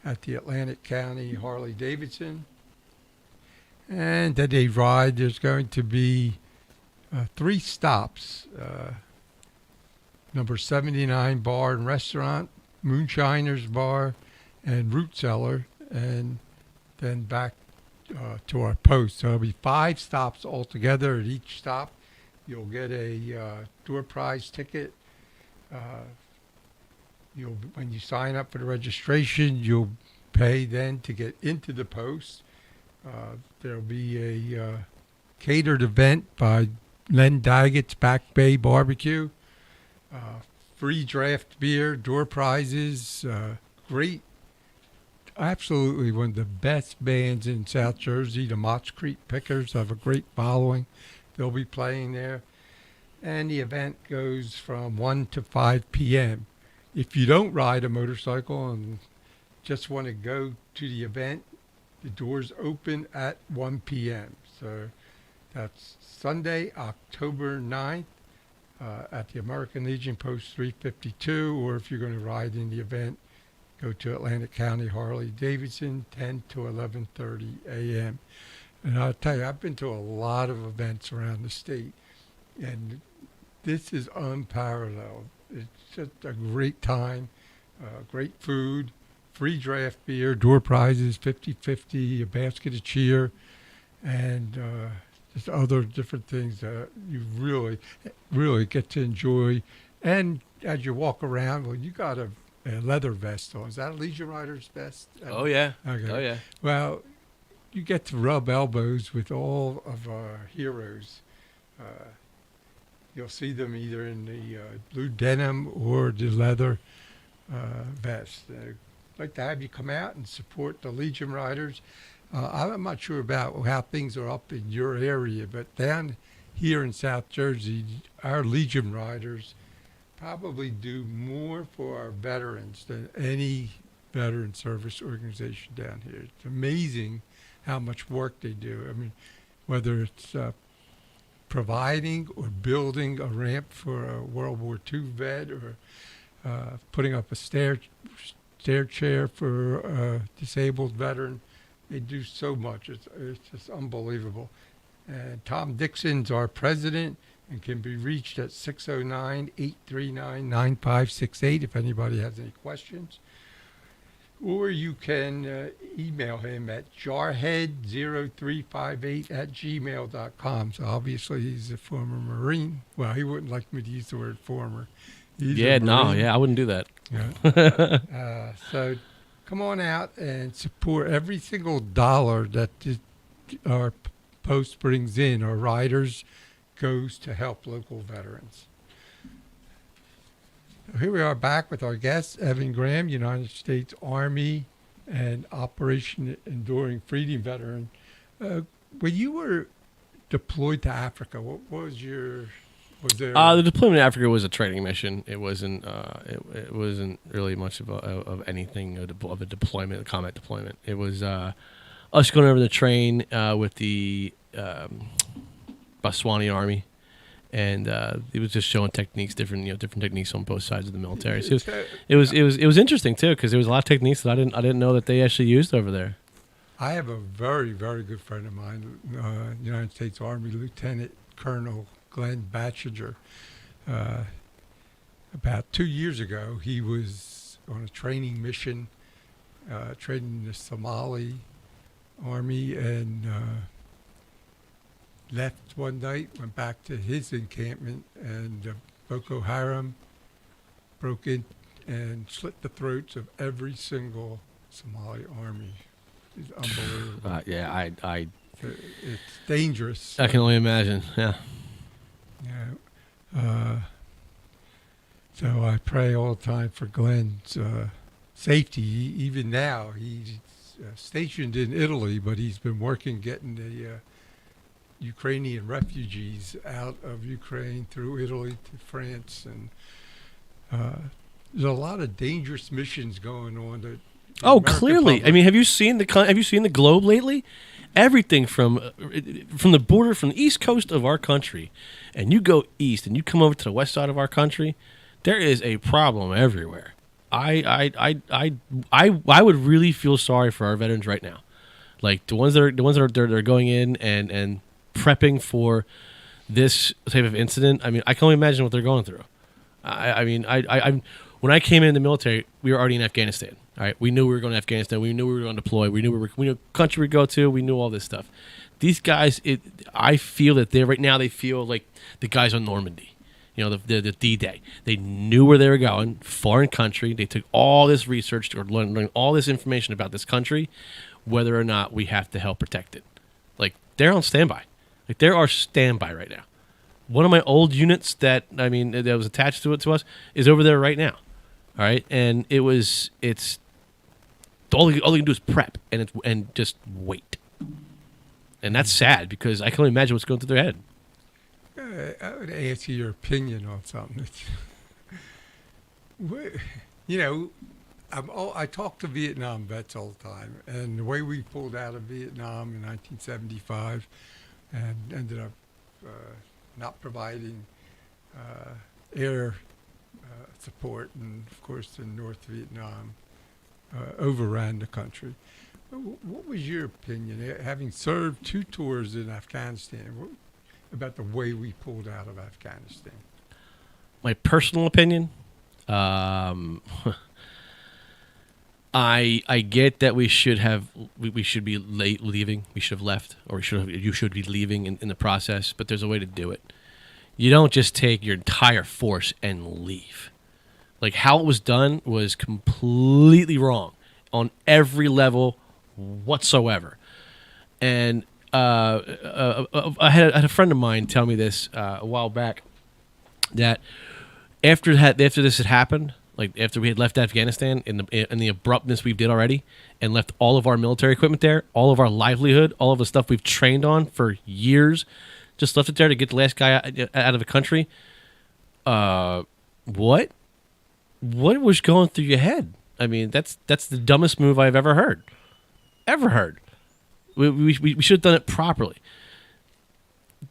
at the Atlantic County Harley-Davidson. And that day ride, there's going to be 3 stops. Number 79 Bar and Restaurant, Moonshiners Bar, and Root Cellar, and then back to our post. So there'll be 5 stops altogether. At each stop, you'll get a door prize ticket. When you sign up for the registration, you'll pay then to get into the post. There'll be a catered event by Len Daggett's Back Bay Barbecue. Free draft beer, door prizes, great. Absolutely one of the best bands in South Jersey. The Motts Creek Pickers have a great following. They'll be playing there. And the event goes from 1 to 5 p.m. If you don't ride a motorcycle and just want to go to the event, the doors open at 1 p.m. So that's Sunday, October 9th. At the American Legion Post 352, or if you're going to ride in the event, go to Atlantic County Harley-Davidson, 10 to 11:30 a.m. And I'll tell you, I've been to a lot of events around the state, and this is unparalleled. It's just a great time, great food, free draft beer, door prizes, 50-50, a basket of cheer, and just other different things that you really get to enjoy. And as you walk around, well, you got a leather vest on. Is that a Legion Rider's vest? Oh, yeah. Okay. Oh, yeah. Well, you get to rub elbows with all of our heroes. You'll see them either in the blue denim or the leather vest. I'd like to have you come out and support the Legion Riders. I'm not sure about how things are up in your area, but down here in South Jersey, our Legion Riders probably do more for our veterans than any veteran service organization down here. It's amazing how much work they do. I mean, whether it's providing or building a ramp for a World War II vet, or putting up a stair chair for a disabled veteran. They do so much. It's just unbelievable. And Tom Dixon's our president and can be reached at 609-839-9568 if anybody has any questions. Or you can email him at jarhead0358@gmail.com. So obviously he's a former Marine. Well, he wouldn't like me to use the word former. He's I wouldn't do that. Yeah. So come on out and support every single dollar that our post brings in. Our riders goes to help local veterans. So here we are back with our guest, Evan Graham, United States Army and Operation Enduring Freedom veteran. When you were deployed to Africa, what was your... Was there the deployment in Africa was a training mission. It wasn't. It wasn't really much of anything of a deployment, a combat deployment. It was us going over to train with the Botswana Army, and it was just showing techniques, different techniques on both sides of the military. So it was interesting too, because there was a lot of techniques that I didn't know that they actually used over there. I have a very, very good friend of mine, United States Army Lieutenant Colonel Glenn Batchinger. About 2 years ago, he was on a training mission, training the Somali Army, and left one night, went back to his encampment, and Boko Haram broke in and slit the throats of every single Somali army. It's unbelievable. It's dangerous. I can only imagine. Yeah. Yeah. So I pray all the time for Glenn's safety. Even now, he's stationed in Italy, but he's been working getting the Ukrainian refugees out of Ukraine through Italy to France, and there's a lot of dangerous missions going on. That clearly. I mean, have you seen the globe lately? Everything from the border, from the east coast of our country, and you go east and you come over to the west side of our country, there is a problem everywhere. I would really feel sorry for our veterans right now, like the ones that are going in and prepping for this type of incident. I mean, I can only imagine what they're going through. When I came in the military, we were already in Afghanistan. All right, we knew we were going to Afghanistan. We knew we were going to deploy. We knew what country we'd go to. We knew all this stuff. These guys, I feel that they feel like the guys on Normandy, the D-Day. They knew where they were going, foreign country. They took all this research or learned all this information about this country, whether or not we have to help protect it. Like, they're on standby. Like, there are standby right now. One of my old units that was attached to us is over there right now. All right, and it's all you can do is prep and just wait, and that's sad because I can only imagine what's going through their head. I would ask you your opinion on something. You know, I talk to Vietnam vets all the time, and the way we pulled out of Vietnam in 1975 and ended up not providing air support, and of course in North Vietnam overran the country. What was your opinion, having served 2 tours in Afghanistan, about the way we pulled out of Afghanistan? My personal opinion, I get that we should be leaving. We should have left, or you should be leaving in the process. But there's a way to do it. You don't just take your entire force and leave. Like, how it was done was completely wrong on every level whatsoever. And I had a friend of mine tell me this a while back, that after this had happened, like after we had left Afghanistan in the abruptness we did already, and left all of our military equipment there, all of our livelihood, all of the stuff we've trained on for years, just left it there to get the last guy out of the country. What was going through your head? I mean, that's the dumbest move I've ever heard. We should have done it properly.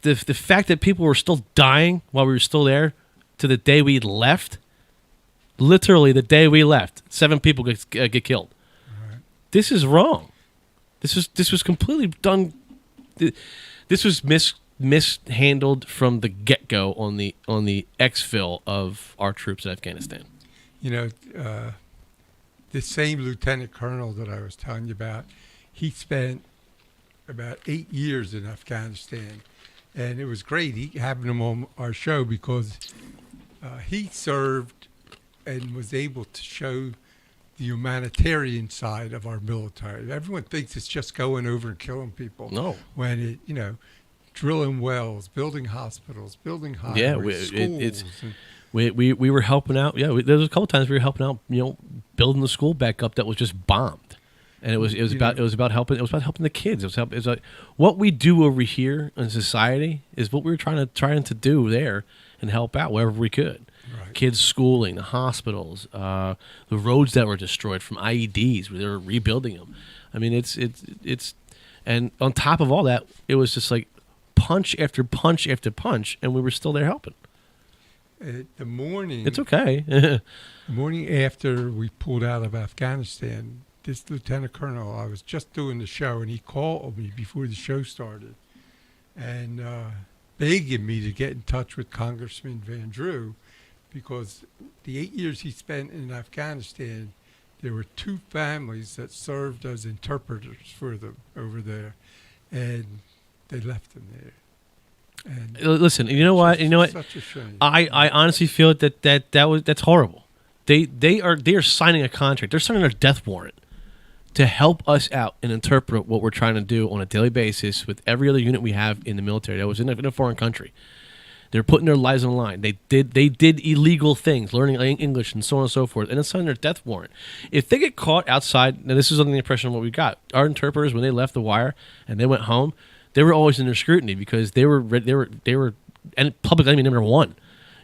The fact that people were still dying while we were still there to the day we left, literally the day we left, 7 people get killed. Right. This is wrong. This was completely done. This was mishandled from the get-go on the exfil of our troops in Afghanistan. You know, the same lieutenant colonel that I was telling you about, he spent about 8 years in Afghanistan, and it was great having him on our show because he served and was able to show the humanitarian side of our military. Everyone thinks it's just going over and killing people. No. When drilling wells, building hospitals, building highways, schools. We were helping out. Yeah, there was a couple times we were helping out. Building the school back up that was just bombed, and it was about helping the kids. It was like what we do over here in society is what we were trying to do there and help out wherever we could. Right. Kids schooling, the hospitals, the roads that were destroyed from IEDs, where they were rebuilding them. I mean, it's and on top of all that, it was just like punch after punch after punch, and we were still there helping. The morning, it's okay. The morning after we pulled out of Afghanistan, this lieutenant colonel, I was just doing the show, and he called me before the show started, and begging me to get in touch with Congressman Van Drew, because the 8 years he spent in Afghanistan, there were 2 families that served as interpreters for them over there, and they left them there. And listen, you know what? Such a shame. I honestly feel that's horrible. They are signing a contract. They're signing a death warrant to help us out and interpret what we're trying to do on a daily basis with every other unit we have in the military that was in a foreign country. They're putting their lives on the line. They did illegal things, learning English and so on and so forth, and it's signing their death warrant. If they get caught outside, now this is under the impression of what we got. Our interpreters, when they left the wire and they went home, they were always under scrutiny because they were and public enemy number 1.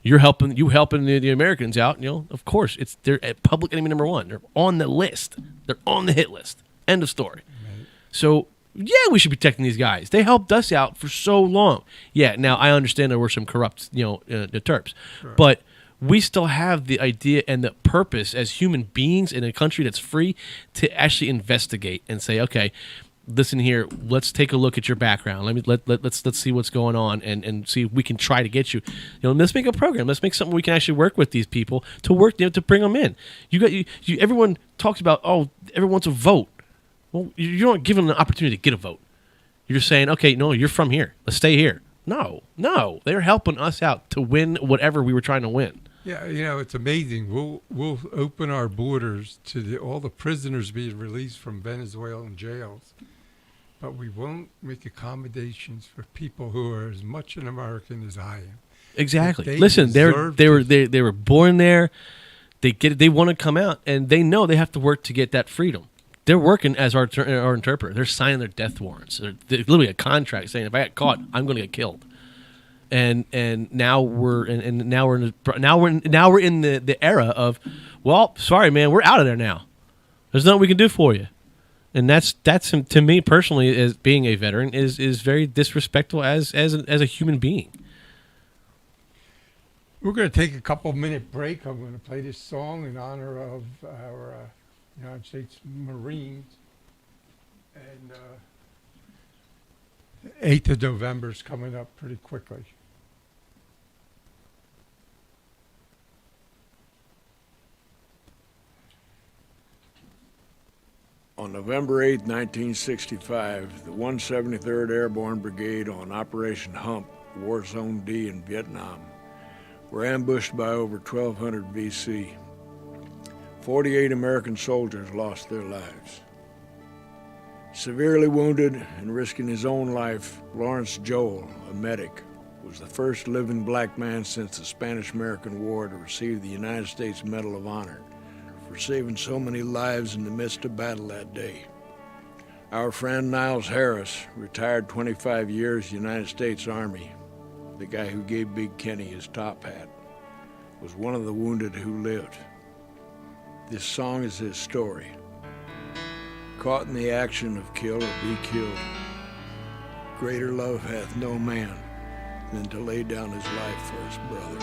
You're helping the Americans out. Of course, they're public enemy number 1. They're on the list. They're on the hit list. End of story. Right. So yeah, we should be protecting these guys. They helped us out for so long. Yeah, now I understand there were some corrupt, the Terps, sure. But we still have the idea and the purpose as human beings in a country that's free to actually investigate and say, okay, listen here, let's take a look at your background. Let's see what's going on and see if we can try to get you. Let's make a program. Let's make something we can actually work with these people to work to bring them in. Everyone talks about, everyone wants a vote. Well, you're not giving them an opportunity to get a vote. You're saying, okay, no, you're from here. Let's stay here. No. They're helping us out to win whatever we were trying to win. Yeah, it's amazing. We'll open our borders to all the prisoners being released from Venezuelan jails. but we won't make accommodations for people who are as much an American as I am. Exactly. They Listen, they deserve were born there. They want to come out, and they know they have to work to get that freedom. They're working as our interpreter. They're signing their death warrants. They're literally a contract saying, if I get caught, I'm going to get killed. And now we're in the era of, well, sorry man, we're out of there now. There's nothing we can do for you. And that's to me personally, as being a veteran, is very disrespectful as a human being. We're going to take a couple-minute break. I'm going to play this song in honor of our United States Marines. And 8th of November is coming up pretty quickly. On November 8, 1965, the 173rd Airborne Brigade on Operation Hump, War Zone D in Vietnam, were ambushed by over 1,200 VC. 48 American soldiers lost their lives. Severely wounded and risking his own life, Lawrence Joel, a medic, was the first living black man since the Spanish-American War to receive the United States Medal of Honor for saving so many lives in the midst of battle that day. Our friend Niles Harris, retired 25 years United States Army, the guy who gave Big Kenny his top hat, was one of the wounded who lived. This song is his story. Caught in the action of kill or be killed, greater love hath no man than to lay down his life for his brother.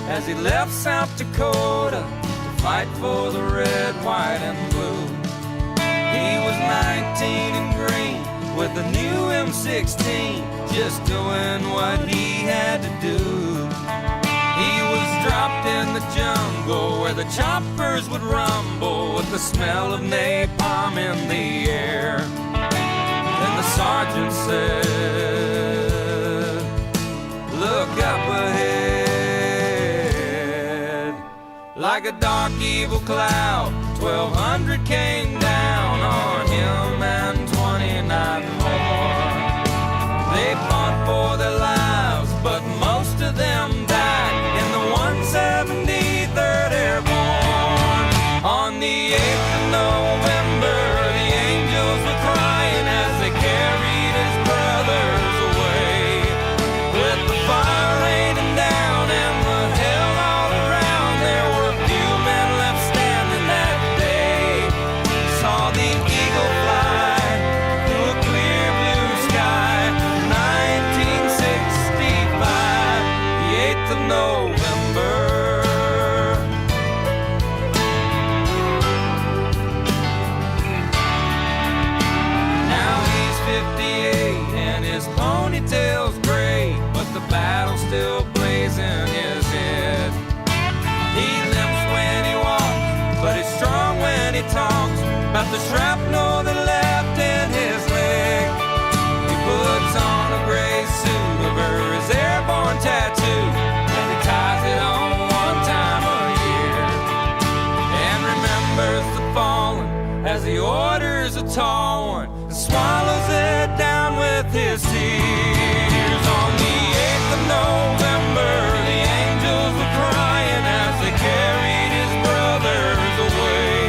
As he left South Dakota to fight for the red, white, and blue. He was 19 and green with a new M16, just doing what he had to do. He was dropped in the jungle where the choppers would rumble with the smell of napalm in the air. Then the sergeant said, "Look up ahead." Like a dark evil cloud, 1,200 came down on him and 29 more. They fought for their lives, but most of them died in the 173rd Airborne. On the 8th of November, the angels were crying as they carried his brothers away. With the fire raining down and the hell all around, there were few men left standing that day. Saw the eagle fly through a clear blue sky. 1965, the 8th of November. Now he's 58 and his ponytail's gray, but the battle's still blazing in his head. He limps when he walks, but he's strong when he talks about the shrapnel that left in his leg. He puts on a gray suit over his airborne tattoo, and he ties it on one time a year. And remembers the fallen as he orders a tall one and swallows it down with his tears. On the 8th of November, the angels were crying as they carried his brothers away.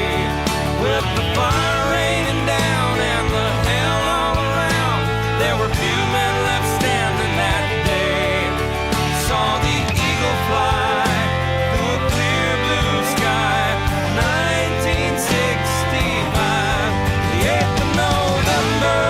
With the fire raining down and the hell all around, there were few men left standing that day. Saw the eagle fly through a clear blue sky. 1965, the 8th of November.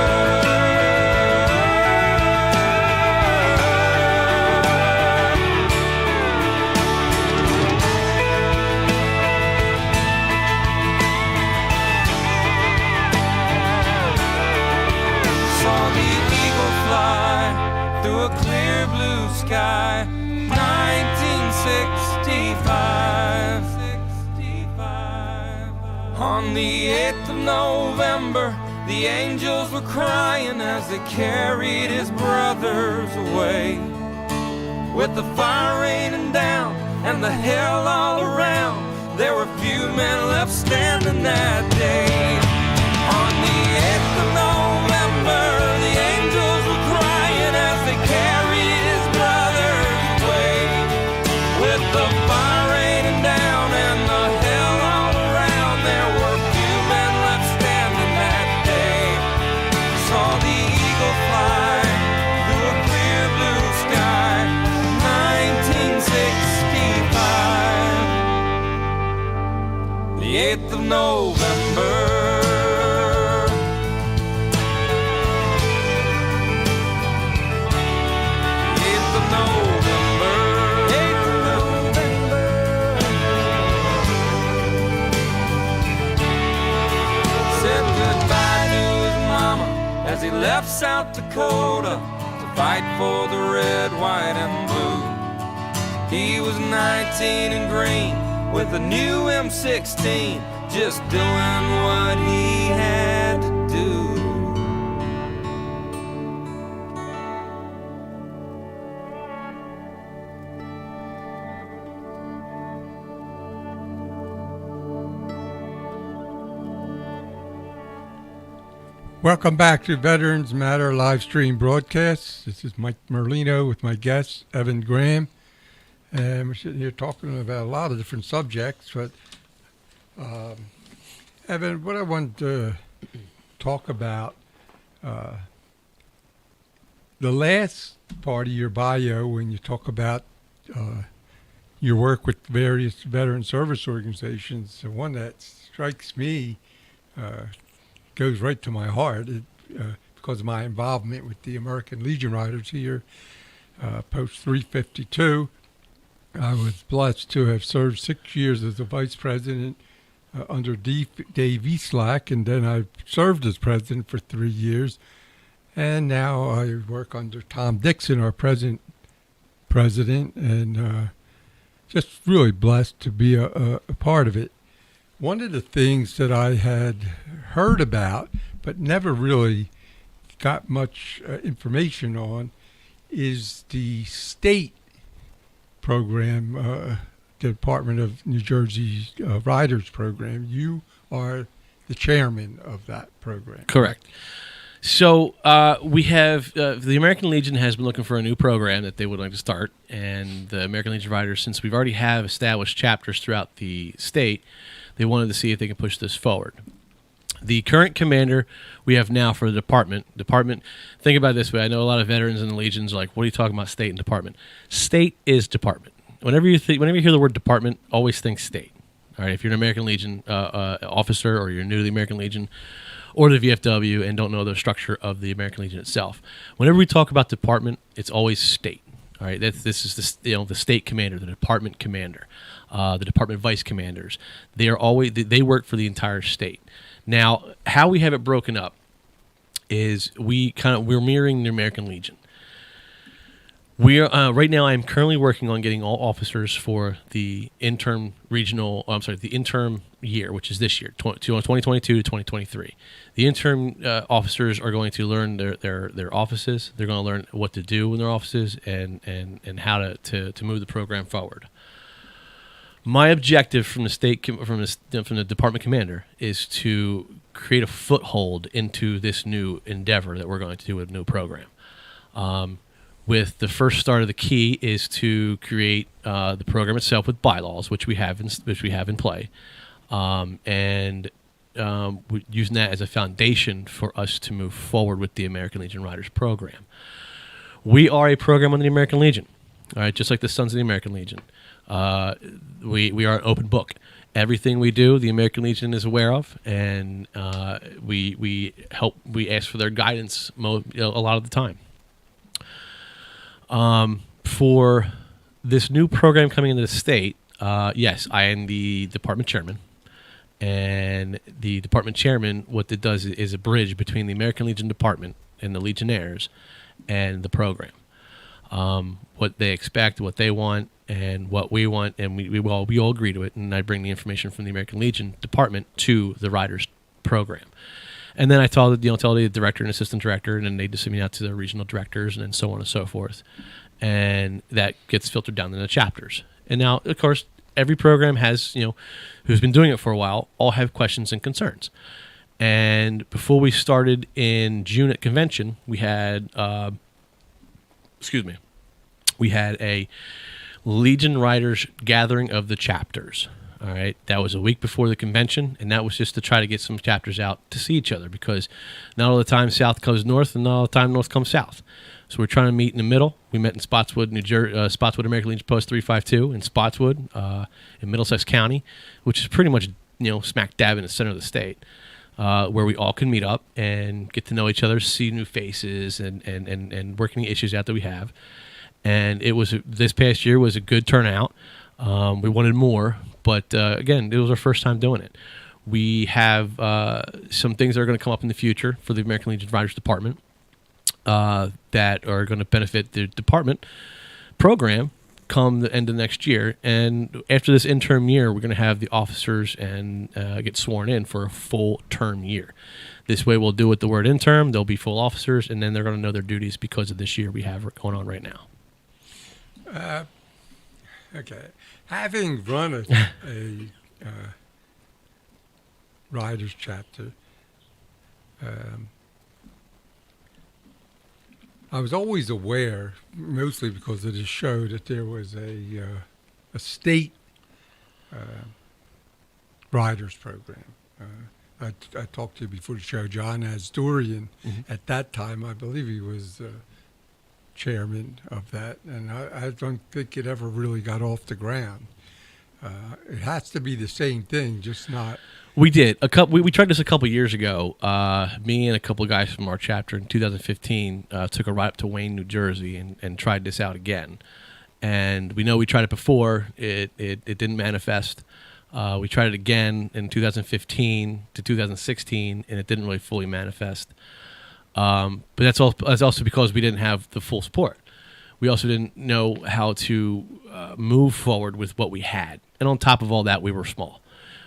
On the 8th of November, the angels were crying as they carried his brothers away. With the fire raining down and the hell all around, there were few men left standing that day. On the 8th of November, the angels were crying as they carried his brothers away. With the fire raining down and the hell all around, there were few men left standing that day. Saw the eagle fly through a clear blue sky, 1965, the 8th of November. As he left South Dakota to fight for the red, white, and blue. He was 19 and green with a new M16, just doing what he had to do. Welcome back to Veterans Matter live stream broadcast. This is Mike Merlino with my guest, Evan Graham. And we're sitting here talking about a lot of different subjects. But, Evan, what I wanted to talk about, the last part of your bio when you talk about your work with various veteran service organizations, the one that strikes me goes right to my heart because of my involvement with the American Legion Riders here, post 352. I was blessed to have served 6 years as a vice president under Dave Eastlack, and then I served as president for 3 years. And now I work under Tom Dixon, our present president, and just really blessed to be a part of it. One of the things that I had heard about but never really got much information on is the state program, the Department of New Jersey's Riders program. You are the chairman of that program. Correct. So we have the American Legion has been looking for a new program that they would like to start, and the American Legion Riders, since we've already have established chapters throughout the state, they wanted to see if they can push this forward. The current commander we have now for the department, think about it this way. I know a lot of veterans in the Legions are like, what are you talking about, state and department? State is department. Whenever you hear the word department, always think state. All right, if you're an American Legion officer, or you're new to the American Legion or the VFW and don't know the structure of the American Legion itself, whenever we talk about department, it's always state. All right, this is the state commander, the department commander, the department vice commanders. They work for the entire state. Now, how we have it broken up is we're mirroring the American Legion. Right now I'm currently working on getting all officers for the interim year, which is this year, 2022 to 2023. The interim officers are going to learn their offices. They're going to learn what to do in their offices and how to move the program forward. My objective from the department commander is to create a foothold into this new endeavor that we're going to do with a new program. With the first start of the key is to create the program itself with bylaws, which we have in play, and we're using that as a foundation for us to move forward with the American Legion Riders program. We are a program under the American Legion, all right, just like the Sons of the American Legion. We are an open book. Everything we do, the American Legion is aware of, and we ask for their guidance a lot of the time. For this new program coming into the state, yes, I am the department chairman, and the department chairman, what it does is a bridge between the American Legion department and the Legionnaires and the program. What they expect, what they want, and what we want, and we all agree to it. And I bring the information from the American Legion department to the riders program. And then I tell the director and assistant director, and then they disseminate out to the regional directors, and then so on and so forth. And that gets filtered down into the chapters. And now, of course, every program has, who's been doing it for a while, all have questions and concerns. And before we started in June at convention, we had, we had a Legion Riders gathering of the chapters. All right, that was a week before the convention, and that was just to try to get some chapters out to see each other, because not all the time south comes north, and not all the time north comes south. So we're trying to meet in the middle. We met in Spotswood, New Jersey, Spotswood American Legion Post 352 in Spotswood, in Middlesex County, which is pretty much smack dab in the center of the state, where we all can meet up and get to know each other, see new faces, and working the issues out that we have. And this past year was a good turnout. We wanted more, but again, it was our first time doing it. We have some things that are going to come up in the future for the American Legion Riders Department that are going to benefit the department program come the end of next year. And after this interim year, we're going to have the officers and get sworn in for a full term year. This way we'll do with the word interim. They'll be full officers, and then they're going to know their duties because of this year we have going on right now. Okay. Having run a Riders chapter, I was always aware, mostly because of the show, that there was a state Riders program. I talked to you before the show, John Asdorian. Mm-hmm. At that time, I believe he was chairman of that, and I don't think it ever really got off the ground. It has to be the same thing, just not. We did we tried this a couple years ago. Me and a couple of guys from our chapter in 2015 took a ride up to Wayne, New Jersey, and tried this out again. And we tried it before. It didn't manifest. We tried it again in 2015 to 2016, and it didn't really fully manifest. But that's also because we didn't have the full support. We also didn't know how to move forward with what we had. And on top of all that, we were small.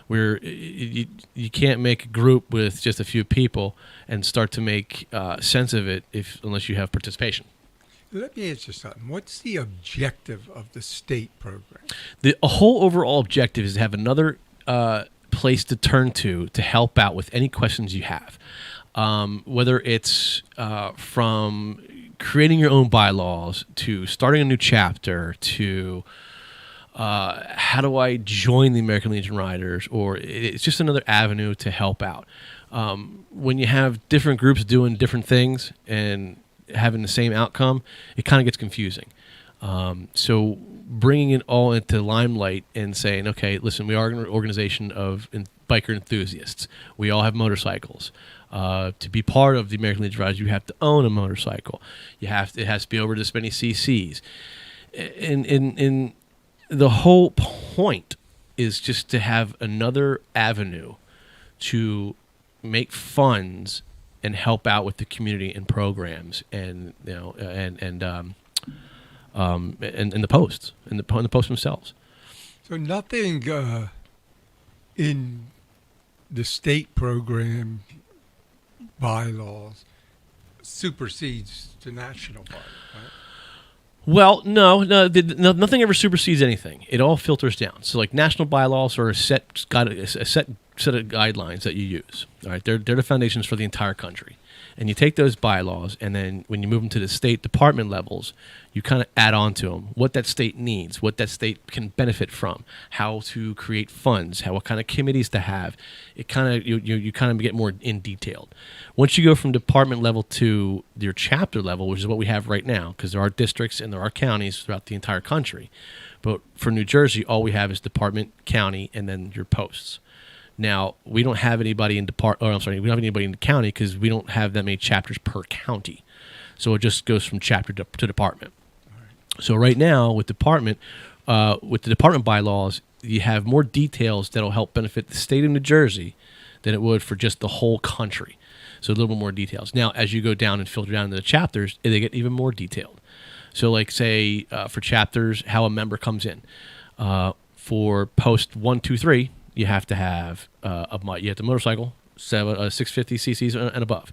You can't make a group with just a few people and start to make sense of it unless you have participation. Let me ask you something. What's the objective of the state program? The whole overall objective is to have another place to turn to help out with any questions you have. Whether it's from creating your own bylaws to starting a new chapter to how do I join the American Legion Riders, or it's just another avenue to help out. When you have different groups doing different things and having the same outcome, it kind of gets confusing. So bringing it all into limelight and saying, okay, listen, we are an organization of biker enthusiasts. We all have motorcycles. To be part of the American Legion Riders, you have to own a motorcycle. It has to be over this many cc's. In the whole point is just to have another avenue to make funds and help out with the community and programs, and and the posts and the posts themselves. So nothing in the state program bylaws supersedes the national bylaw, right? Well, no, nothing ever supersedes anything. It all filters down. So, like, national bylaws are a set set of guidelines that you use. All right, they're the foundations for the entire country. And you take those bylaws, and then when you move them to the state department levels, you kind of add on to them what that state needs, what that state can benefit from, how to create funds, what kind of committees to have. It kind of you kind of get more in detailed. Once you go from department level to your chapter level, which is what we have right now, because there are districts and there are counties throughout the entire country. But for New Jersey, all we have is department, county, and then your posts. Now, we don't have anybody in we don't have anybody in the county because we don't have that many chapters per county. So it just goes from chapter to department. Right. So right now with the department bylaws, you have more details that'll help benefit the state of New Jersey than it would for just the whole country. So a little bit more details. Now, as you go down and filter down into the chapters, they get even more detailed. So, like, say for chapters, how a member comes in. For post 1, 2, 3, you have to have you have the motorcycle, 650 cc's and above.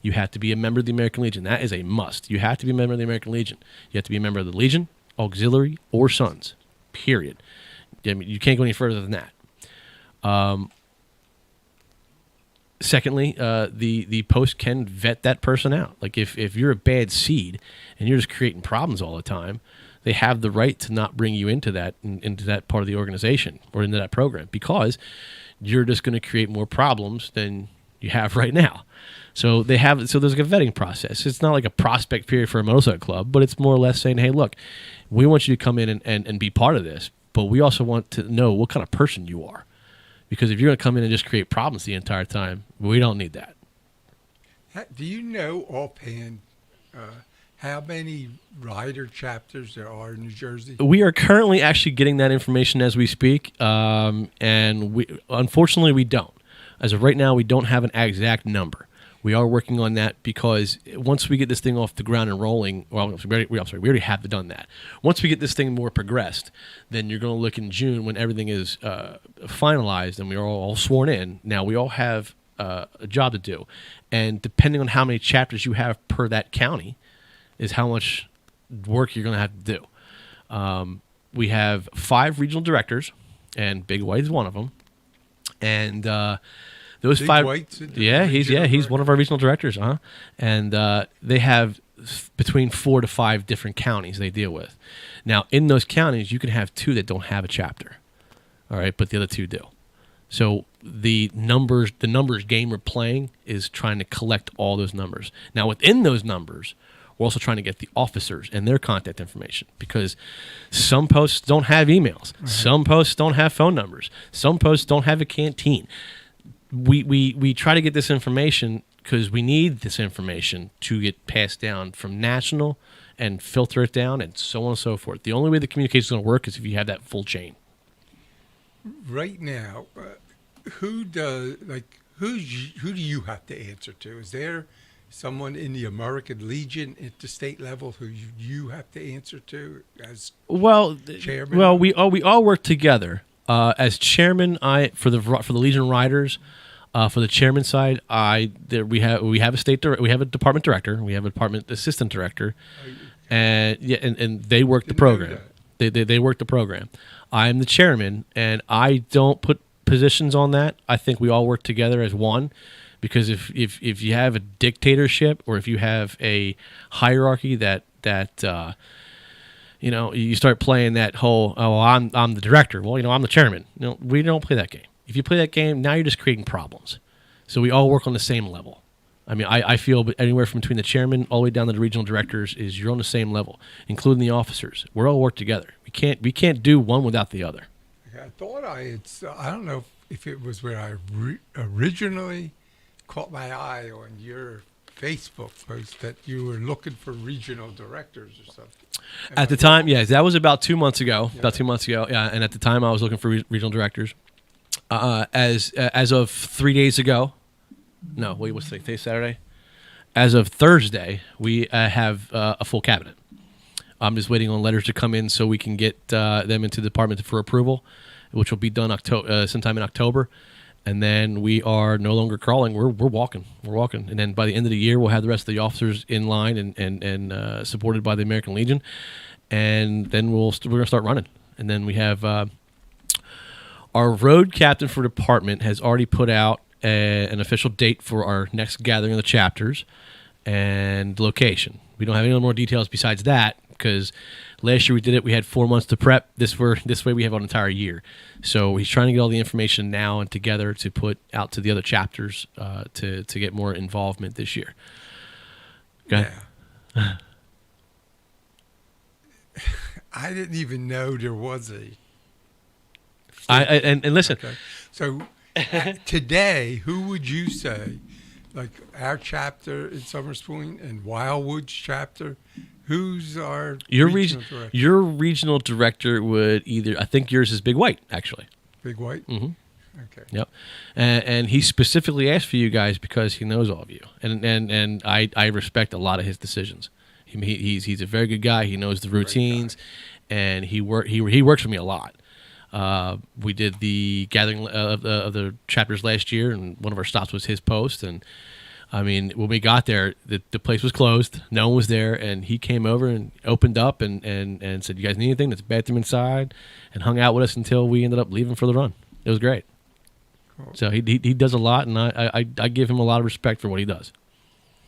You have to be a member of the American Legion. That is a must. You have to be a member of the American Legion. You have to be a member of the Legion, Auxiliary, or Sons. Period. I mean, you can't go any further than that. Secondly, the post can vet that person out. Like if you're a bad seed and you're just creating problems all the time, they have the right to not bring you into that part of the organization or into that program, because you're just going to create more problems than you have right now. So there's like a vetting process. It's not like a prospect period for a motorcycle club, but it's more or less saying, hey, look, we want you to come in and be part of this, but we also want to know what kind of person you are. Because if you're going to come in and just create problems the entire time, we don't need that. Do you know offhand how many rider chapters there are in New Jersey? We are currently actually getting that information as we speak, and unfortunately we don't. As of right now, we don't have an exact number. We are working on that, because once we get this thing off the ground and rolling, we already have done that. Once we get this thing more progressed, then you're going to look in June when everything is finalized and we're all sworn in. Now we all have a job to do, and depending on how many chapters you have per that county is how much work you're going to have to do. We have 5 regional directors, and Big White is one of them, and those Big 5. White's He's one of our regional directors, and they have between 4 to 5 different counties they deal with. Now, in those counties, you can have 2 that don't have a chapter, all right, but the other 2 do. So the numbers game we're playing is trying to collect all those numbers. Now, within those numbers, we're also trying to get the officers and their contact information, because some posts don't have emails, right. Some posts don't have phone numbers, some posts don't have a canteen. We try to get this information because we need this information to get passed down from national and filter it down and so on and so forth. The only way the communication is going to work is if you have that full chain. Right now, who do you have to answer to? Is there someone in the American Legion at the state level who you have to answer to as chairman? Well, we all work together. As chairman, for the Legion Riders, for the chairman side, we have a department director, we have a department assistant director, and they work the program. They work the program. I'm the chairman, and I don't put positions on that. I think we all work together as one, because if you have a dictatorship, or if you have a hierarchy that you start playing that whole, I'm the director. Well, I'm the chairman. We don't play that game. If you play that game, now you're just creating problems. So we all work on the same level. I mean, I feel anywhere from between the chairman all the way down to the regional directors is you're on the same level, including the officers. We're all work together. We can't do one without the other. I thought I don't know if it was where I originally caught my eye on your Facebook post that you were looking for regional directors or something. At the time, yes, that was about 2 months ago. Yeah. About 2 months ago, yeah. And at the time, I was looking for regional directors. As of 3 days ago, no, wait, what's today? Today's Saturday. As of Thursday, we have a full cabinet. I'm just waiting on letters to come in so we can get them into the department for approval, which will be done sometime in October. And then we are no longer crawling. We're walking. We're walking. And then by the end of the year, we'll have the rest of the officers in line and supported by the American Legion. And then we're going to start running. And then we have our road captain for department has already put out an official date for our next gathering of the chapters and location. We don't have any more details besides that, because last year we did it. We had 4 months to prep. This way we have an entire year. So he's trying to get all the information now and together to put out to the other chapters to get more involvement this year. Okay. Yeah. I didn't even know there was a. And listen. Okay. So today, who would you say, like our chapter in Summers Point and Wildwood's chapter? Who's your regional director? Your regional director would I think yours is Big White, actually. Big White? Mm-hmm. Okay. Yep. And he specifically asked for you guys because he knows all of you. And I respect a lot of his decisions. He's a very good guy. He knows the routines, and he works for me a lot. We did the gathering of the chapters last year, and one of our stops was his post. And I mean, when we got there, the place was closed. No one was there, and he came over and opened up and said, "You guys need anything? There's a bathroom inside," and hung out with us until we ended up leaving for the run. It was great. Cool. So he does a lot, and I give him a lot of respect for what he does.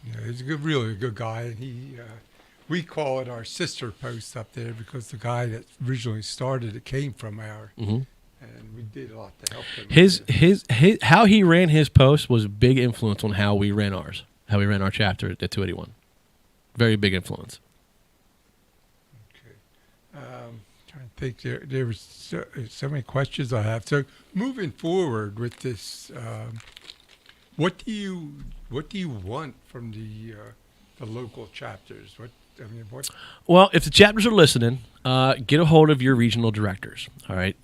Yeah, he's really a good guy, and we call it our sister post up there because the guy that originally started it came from our, and we did a lot to help him. His how he ran his post was a big influence on how we ran ours, how we ran our chapter at 281. Very big influence. Okay, trying to think. There was so many questions I have. So moving forward with this, what do you want from the local chapters? Well, if the chapters are listening, get a hold of your regional directors. All right.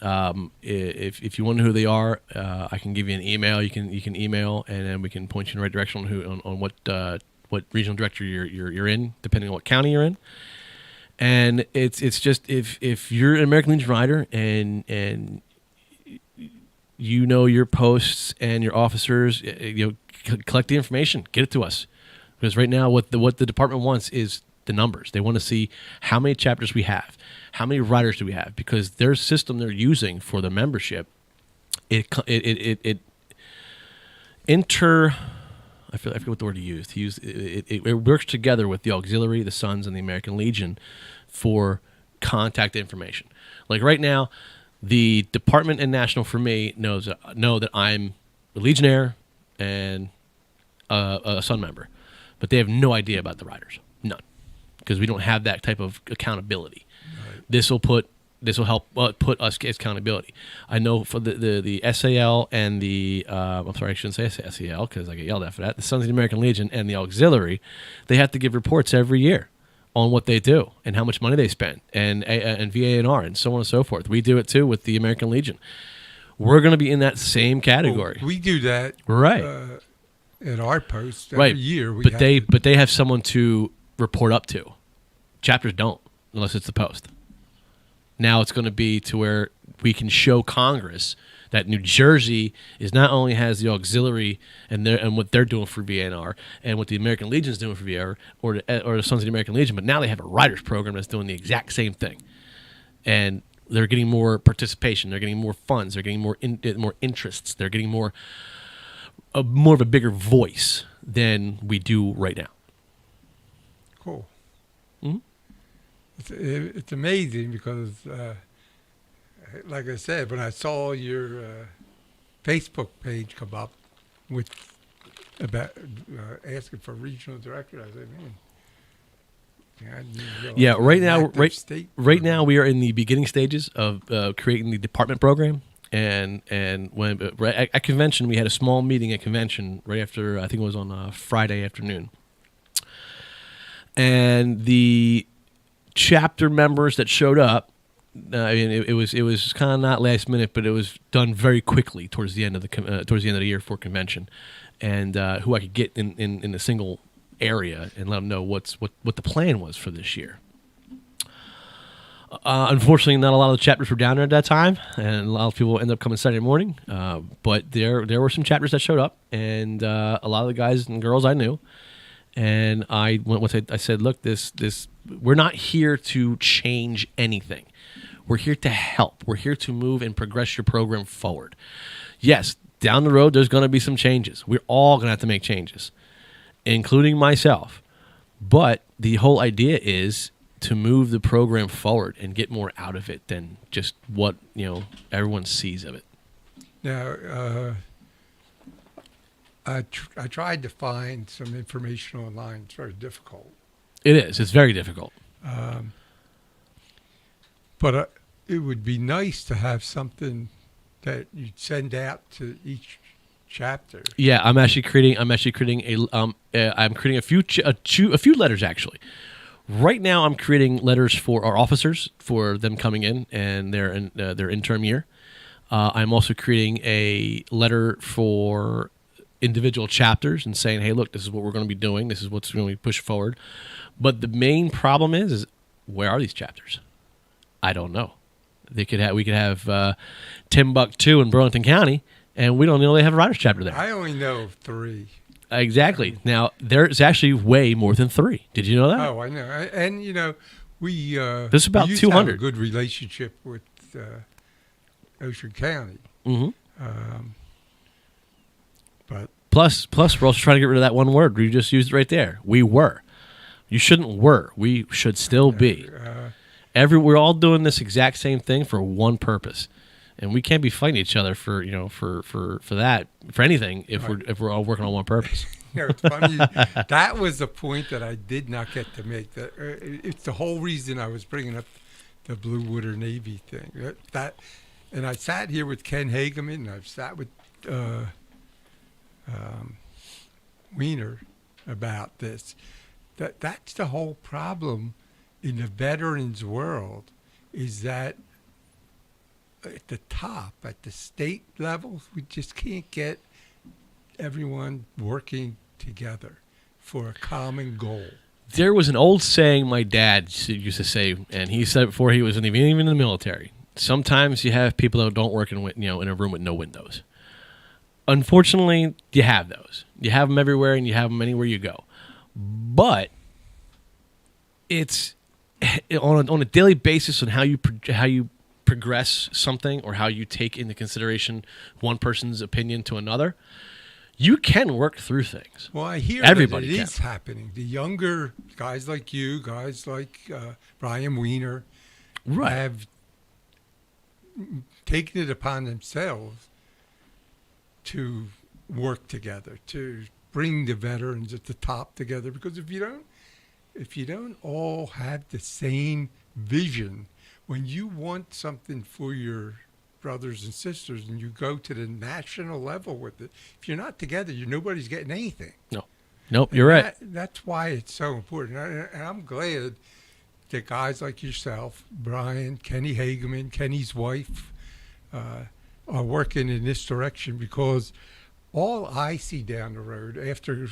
If you want to know who they are, I can give you an email. You can email, and then we can point you in the right direction on what regional director you're in, depending on what county you're in. And it's just if you're an American Legion rider and you know your posts and your officers, collect the information, get it to us, because right now what the department wants is the numbers. They want to see how many chapters we have, how many riders do we have, because their system they're using for the membership, I forget what the word he used. It works together with the auxiliary, the Sons, and the American Legion for contact information. Like right now, the department and national for me know that I'm a Legionnaire and a Sun member, but they have no idea about the riders, none, because we don't have that type of accountability. Right. This will help put us as accountability. I know for the SAL and the I'm sorry, I shouldn't say SAL because I get yelled at for that. The Sons of the American Legion and the auxiliary, they have to give reports every year on what they do and how much money they spend and VANR and so on and so forth. We do it too with the American Legion. We're going to be in that same category. We do that right at our post every year. But they have someone to report up to. Chapters don't, unless it's the post. Now it's going to be to where we can show Congress that New Jersey is not only has the auxiliary and what they're doing for VNR and what the American Legion is doing for VNR or the Sons of the American Legion, but now they have a riders program that's doing the exact same thing, and they're getting more participation, they're getting more funds, they're getting more interests, they're getting more of a bigger voice than we do right now. Cool. Mm-hmm. It's amazing because, like I said, when I saw your Facebook page come up with about asking for regional director, I said, man. Yeah, right now we are in the beginning stages of creating the department program, and when at convention we had a small meeting at convention right after, I think it was on a Friday afternoon, and the chapter members that showed up, I mean, it was kind of not last minute, but it was done very quickly towards the end of the year for convention, and who I could get in a single area and let them know what the plan was for this year. Unfortunately, not a lot of the chapters were down there at that time, and a lot of people ended up coming Saturday morning. But there were some chapters that showed up, and a lot of the guys and girls I knew. And I said, look, this we're not here to change anything. We're here to help. We're here to move and progress your program forward. Yes, down the road there's going to be some changes. We're all going to have to make changes, including myself. But the whole idea is to move the program forward and get more out of it than just what everyone sees of it. Now, I tried to find some information online. It's very difficult. It is. It's very difficult. But it would be nice to have something that you'd send out to each chapter. Yeah, I'm actually creating a few letters actually. Right now, I'm creating letters for our officers for them coming in and their interim year. I'm also creating a letter for individual chapters and saying, hey, look, this is what we're going to be doing. This is what's going to be pushed forward. But the main problem is where are these chapters? I don't know. We could have Timbuktu in Burlington County, and we don't know they have a Riders chapter there. I only know of 3. Exactly. Now, there's actually way more than 3. Did you know that? Oh, I know. And, we There's about we used 200. to have a good relationship with Ocean County. Mm-hmm. But Plus, we're also trying to get rid of that one word. We just used it right there. We were. You shouldn't were. We should still be. We're all doing this exact same thing for one purpose, and we can't be fighting each other for anything if we're all working on one purpose. It's funny. That was the point that I did not get to make. That it's the whole reason I was bringing up the Blue Water Navy thing. And I sat here with Ken Hageman, and I've sat with Wiener about this. That's the whole problem in the veterans world, is that at the top, at the state level, we just can't get everyone working together for a common goal. There was an old saying my dad used to say, and he said it before he was even in the military. Sometimes you have people that don't work in a room with no windows. Unfortunately, you have those. You have them everywhere, and you have them anywhere you go. But it's on a daily basis on how you progress something, or how you take into consideration one person's opinion to another. You can work through things. Well, I hear Everybody that it can. is happening. The younger guys like you, guys like Brian Wiener, Right. have taken it upon themselves to work together, to bring the veterans at the top together. Because if you don't all have the same vision, when you want something for your brothers and sisters and you go to the national level with it, if you're not together, nobody's getting anything. Nope, you're right. That's why it's so important. And I'm glad that guys like yourself, Brian, Kenny Hageman, Kenny's wife, are working in this direction, because all I see down the road after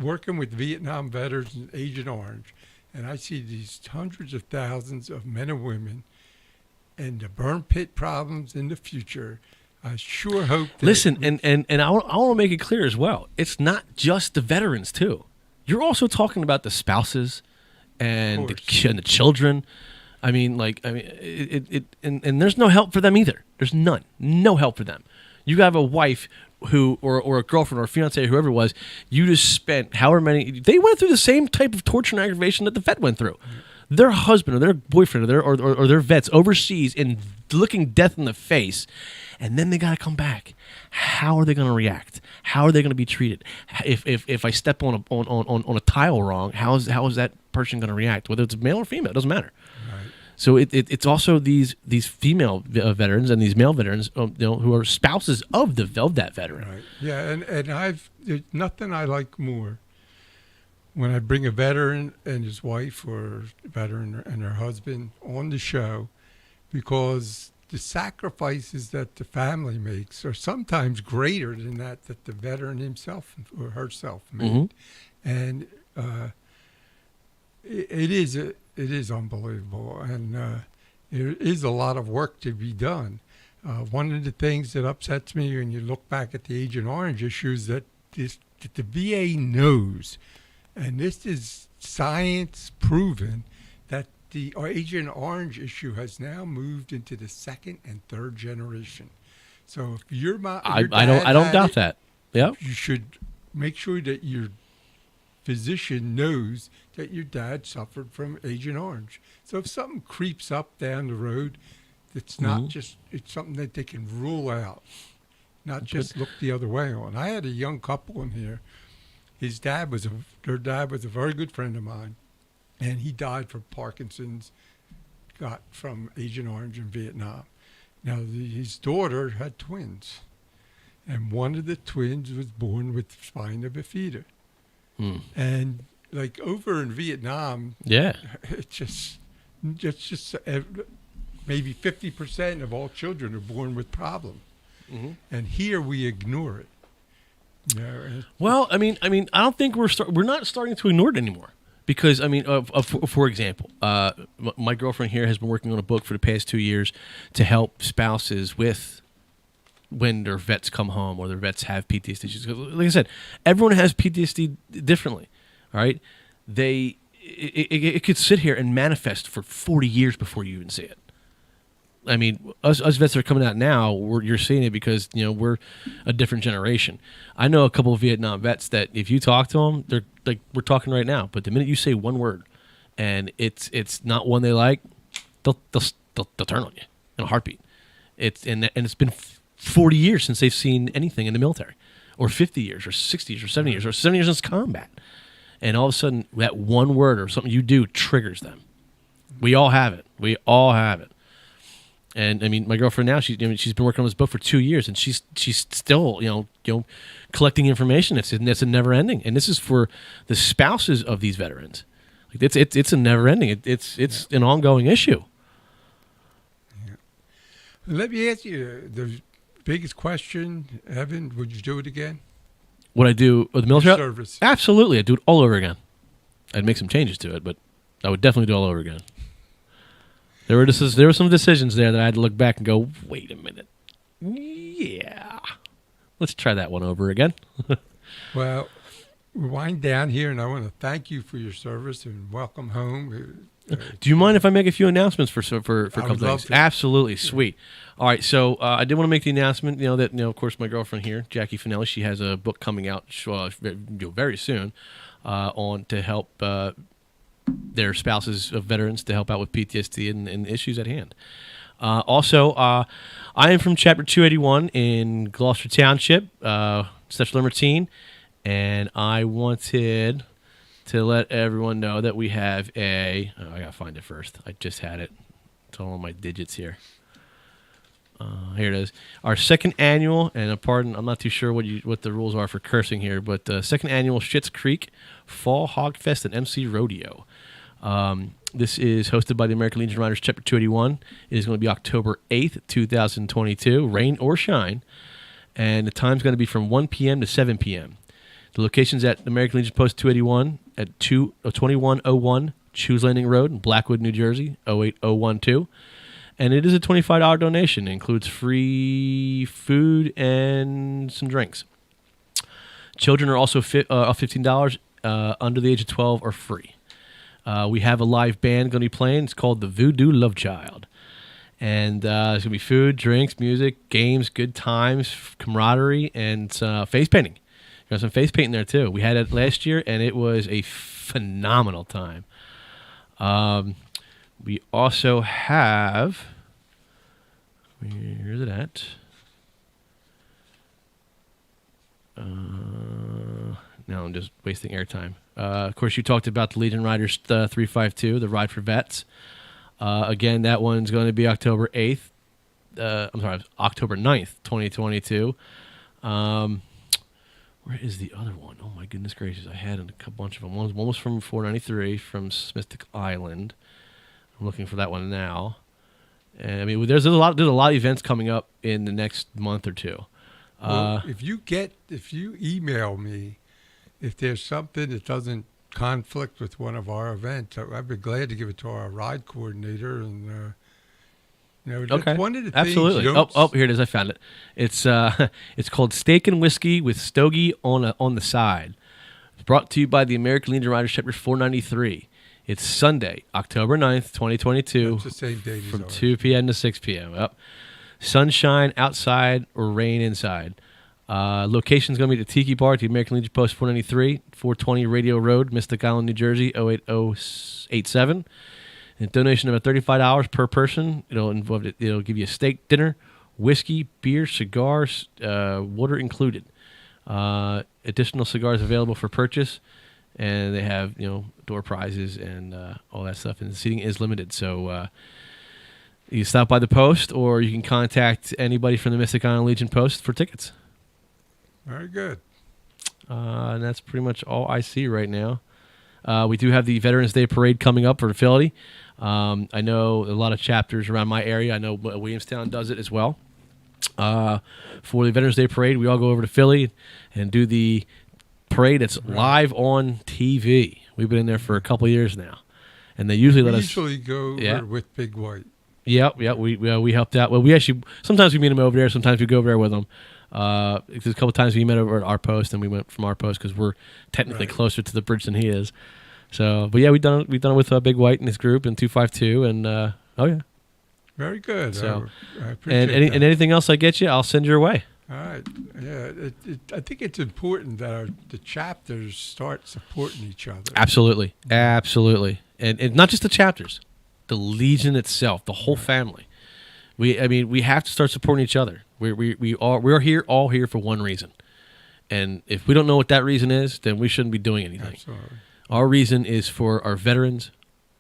working with Vietnam veterans and Agent Orange, and I see these hundreds of thousands of men and women and the burn pit problems in the future, I sure hope that... Listen, and I want to make it clear as well. It's not just the veterans, too. You're also talking about the spouses and the children. And there's no help for them either. There's none. No help for them. You have a wife who, or a girlfriend or a fiance, or whoever it was, you just spent however many... They went through the same type of torture and aggravation that the vet went through. Their husband or their boyfriend or their vets overseas and looking death in the face, and then they got to come back. How are they going to react? How are they going to be treated? If I step on a tile wrong, how is that person going to react? Whether it's male or female, it doesn't matter. Right. So it's also these female veterans and these male veterans, who are spouses of that veteran. Right. Yeah, and there's nothing I like more when I bring a veteran and his wife, or a veteran and her husband on the show, because the sacrifices that the family makes are sometimes greater than that the veteran himself or herself made. Mm-hmm. And it is unbelievable, and there is a lot of work to be done. One of the things that upsets me when you look back at the Agent Orange issue is that the VA knows, and this is science proven, that the Agent Orange issue has now moved into the second and third generation. So if your mom, I don't doubt that. Yeah, you should make sure that your physician knows that your dad suffered from Agent Orange. So if something creeps up down the road, it's not just, it's something that they can rule out, not just look the other way on. I had a young couple in here. Their dad was a very good friend of mine, and he died from Parkinson's, got from Agent Orange in Vietnam. Now, his daughter had twins, and one of the twins was born with spina bifida. And like over in Vietnam, it's just maybe 50% of all children are born with problems. And here we ignore it. Yeah, Well, I mean, I don't think we're not starting to ignore it anymore. Because, I mean, for example, my girlfriend here has been working on a book for the past 2 years to help spouses with when their vets come home or their vets have PTSD. Like I said, everyone has PTSD differently, all right? It could sit here and manifest for 40 years before you even see it. I mean, us vets that are coming out now, you're seeing it because, we're a different generation. I know a couple of Vietnam vets that if you talk to them, they're like, we're talking right now. But the minute you say one word and it's not one they like, they'll turn on you in a heartbeat. It's been 40 years since they've seen anything in the military, or 50 years, or 60 years, or 70 years, or 70 years since combat. And all of a sudden, that one word or something you do triggers them. We all have it. And I mean, my girlfriend now, she's been working on this book for 2 years, and she's still collecting information. It's a never ending, and this is for the spouses of these veterans. Like it's a never ending. It's an ongoing issue. Yeah. Let me ask you the biggest question, Evan. Would you do it again? What I do with the military service? Absolutely, I'd do it all over again. I'd make some changes to it, but I would definitely do it all over again. There were some decisions there that I had to look back and go, wait a minute. Yeah. Let's try that one over again. Well, we wind down here, and I want to thank you for your service and welcome home. Do you mind if I make a few announcements for a couple would love things? to. Absolutely. Sweet. All right. So I did want to make the announcement, that, of course, my girlfriend here, Jackie Finelli, she has a book coming out very soon to help their spouses of veterans to help out with PTSD and issues at hand. Also, I am from Chapter 281 in Gloucester Township, Central Libertine, and I wanted to let everyone know that we have I gotta find it first. I just had it. It's all on my digits here. Here it is. Our second annual, and pardon, I'm not too sure what the rules are for cursing here, but second annual Schitt's Creek Fall Hog Fest and MC Rodeo. This is hosted by the American Legion Riders Chapter 281. It is going to be October 8th, 2022, rain or shine, and the time's going to be from 1 p.m. to 7 p.m. The location's at American Legion Post 281 at 2101 Shoes Landing Road in Blackwood, New Jersey, 08012. And it is a $25 donation. It includes free food and some drinks. Children are also $15. Under the age of 12 are free. We have a live band going to be playing. It's called the Voodoo Love Child. And there's going to be food, drinks, music, games, good times, camaraderie, and face painting. Got some face painting there, too. We had it last year, and it was a phenomenal time. We also have... Where's it at? Now I'm just wasting airtime. Of course, you talked about the Legion Riders 352, the Ride for Vets. Again, that one's going to be October 8th. October 9th, 2022. Where is the other one? Oh, my goodness gracious. I had a bunch of them. One was from 493 from Mystic Island. I'm looking for that one now. And I mean, there's a lot of events coming up in the next month or two. Well, if you email me, if there's something that doesn't conflict with one of our events, I'd be glad to give it to our ride coordinator. And that's okay, one of the absolutely. things. Here it is. I found it. It's called Steak and Whiskey with Stogie on the side. It's brought to you by the American Legion Riders Chapter 493. It's Sunday, October 9th, 2022. It's the same date as from ours. 2 p.m. to 6 p.m. Yep. Sunshine outside or rain inside. Location's going to be the Tiki Bar at the American Legion Post 493, 420 Radio Road, Mystic Island, New Jersey, 08087. And donation of $35 per person. It'll give you a steak dinner, whiskey, beer, cigars, water included. Additional cigars available for purchase. And they have, door prizes and all that stuff. And the seating is limited. So you can stop by the post or you can contact anybody from the Mystic Island Legion Post for tickets. Very good. And that's pretty much all I see right now. We do have the Veterans Day Parade coming up for Philly. I know a lot of chapters around my area. I know Williamstown does it as well. For the Veterans Day Parade, we all go over to Philly and do the parade. It's live on TV. We've been in there for a couple of years now. And they usually let us... usually go over with Big White. Yep. We helped out. Well, sometimes we meet him over there. Sometimes we go over there with him. There's a couple of times we met over at our post, and we went from our post because we're technically closer to the bridge than he is. So, but yeah, we've done it with Big White and his group in 252, and oh yeah, very good. So, I appreciate that. And anything else I get you, I'll send your way. All right. Yeah, I think it's important that the chapters start supporting each other. Absolutely, and not just the chapters, the Legion itself, the whole family. We have to start supporting each other. We're all here for one reason, and if we don't know what that reason is, then we shouldn't be doing anything. Absolutely. Our reason is for our veterans,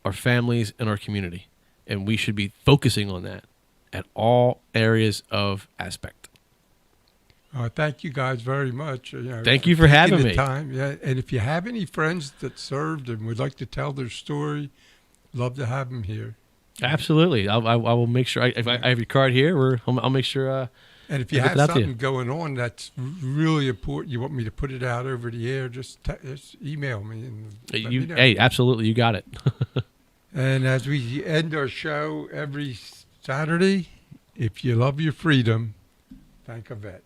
our families, and our community, and we should be focusing on that at all areas of aspect. Thank you guys very much. Thank you for having me. Time. Yeah, and if you have any friends that served and would like to tell their story, love to have them here. Absolutely, I will make sure. If I have your card here, I'll make sure. And if you have something going on that's really important, you want me to put it out over the air, just email me. And let me know. Hey, absolutely, you got it. And as we end our show every Saturday, if you love your freedom, thank a vet.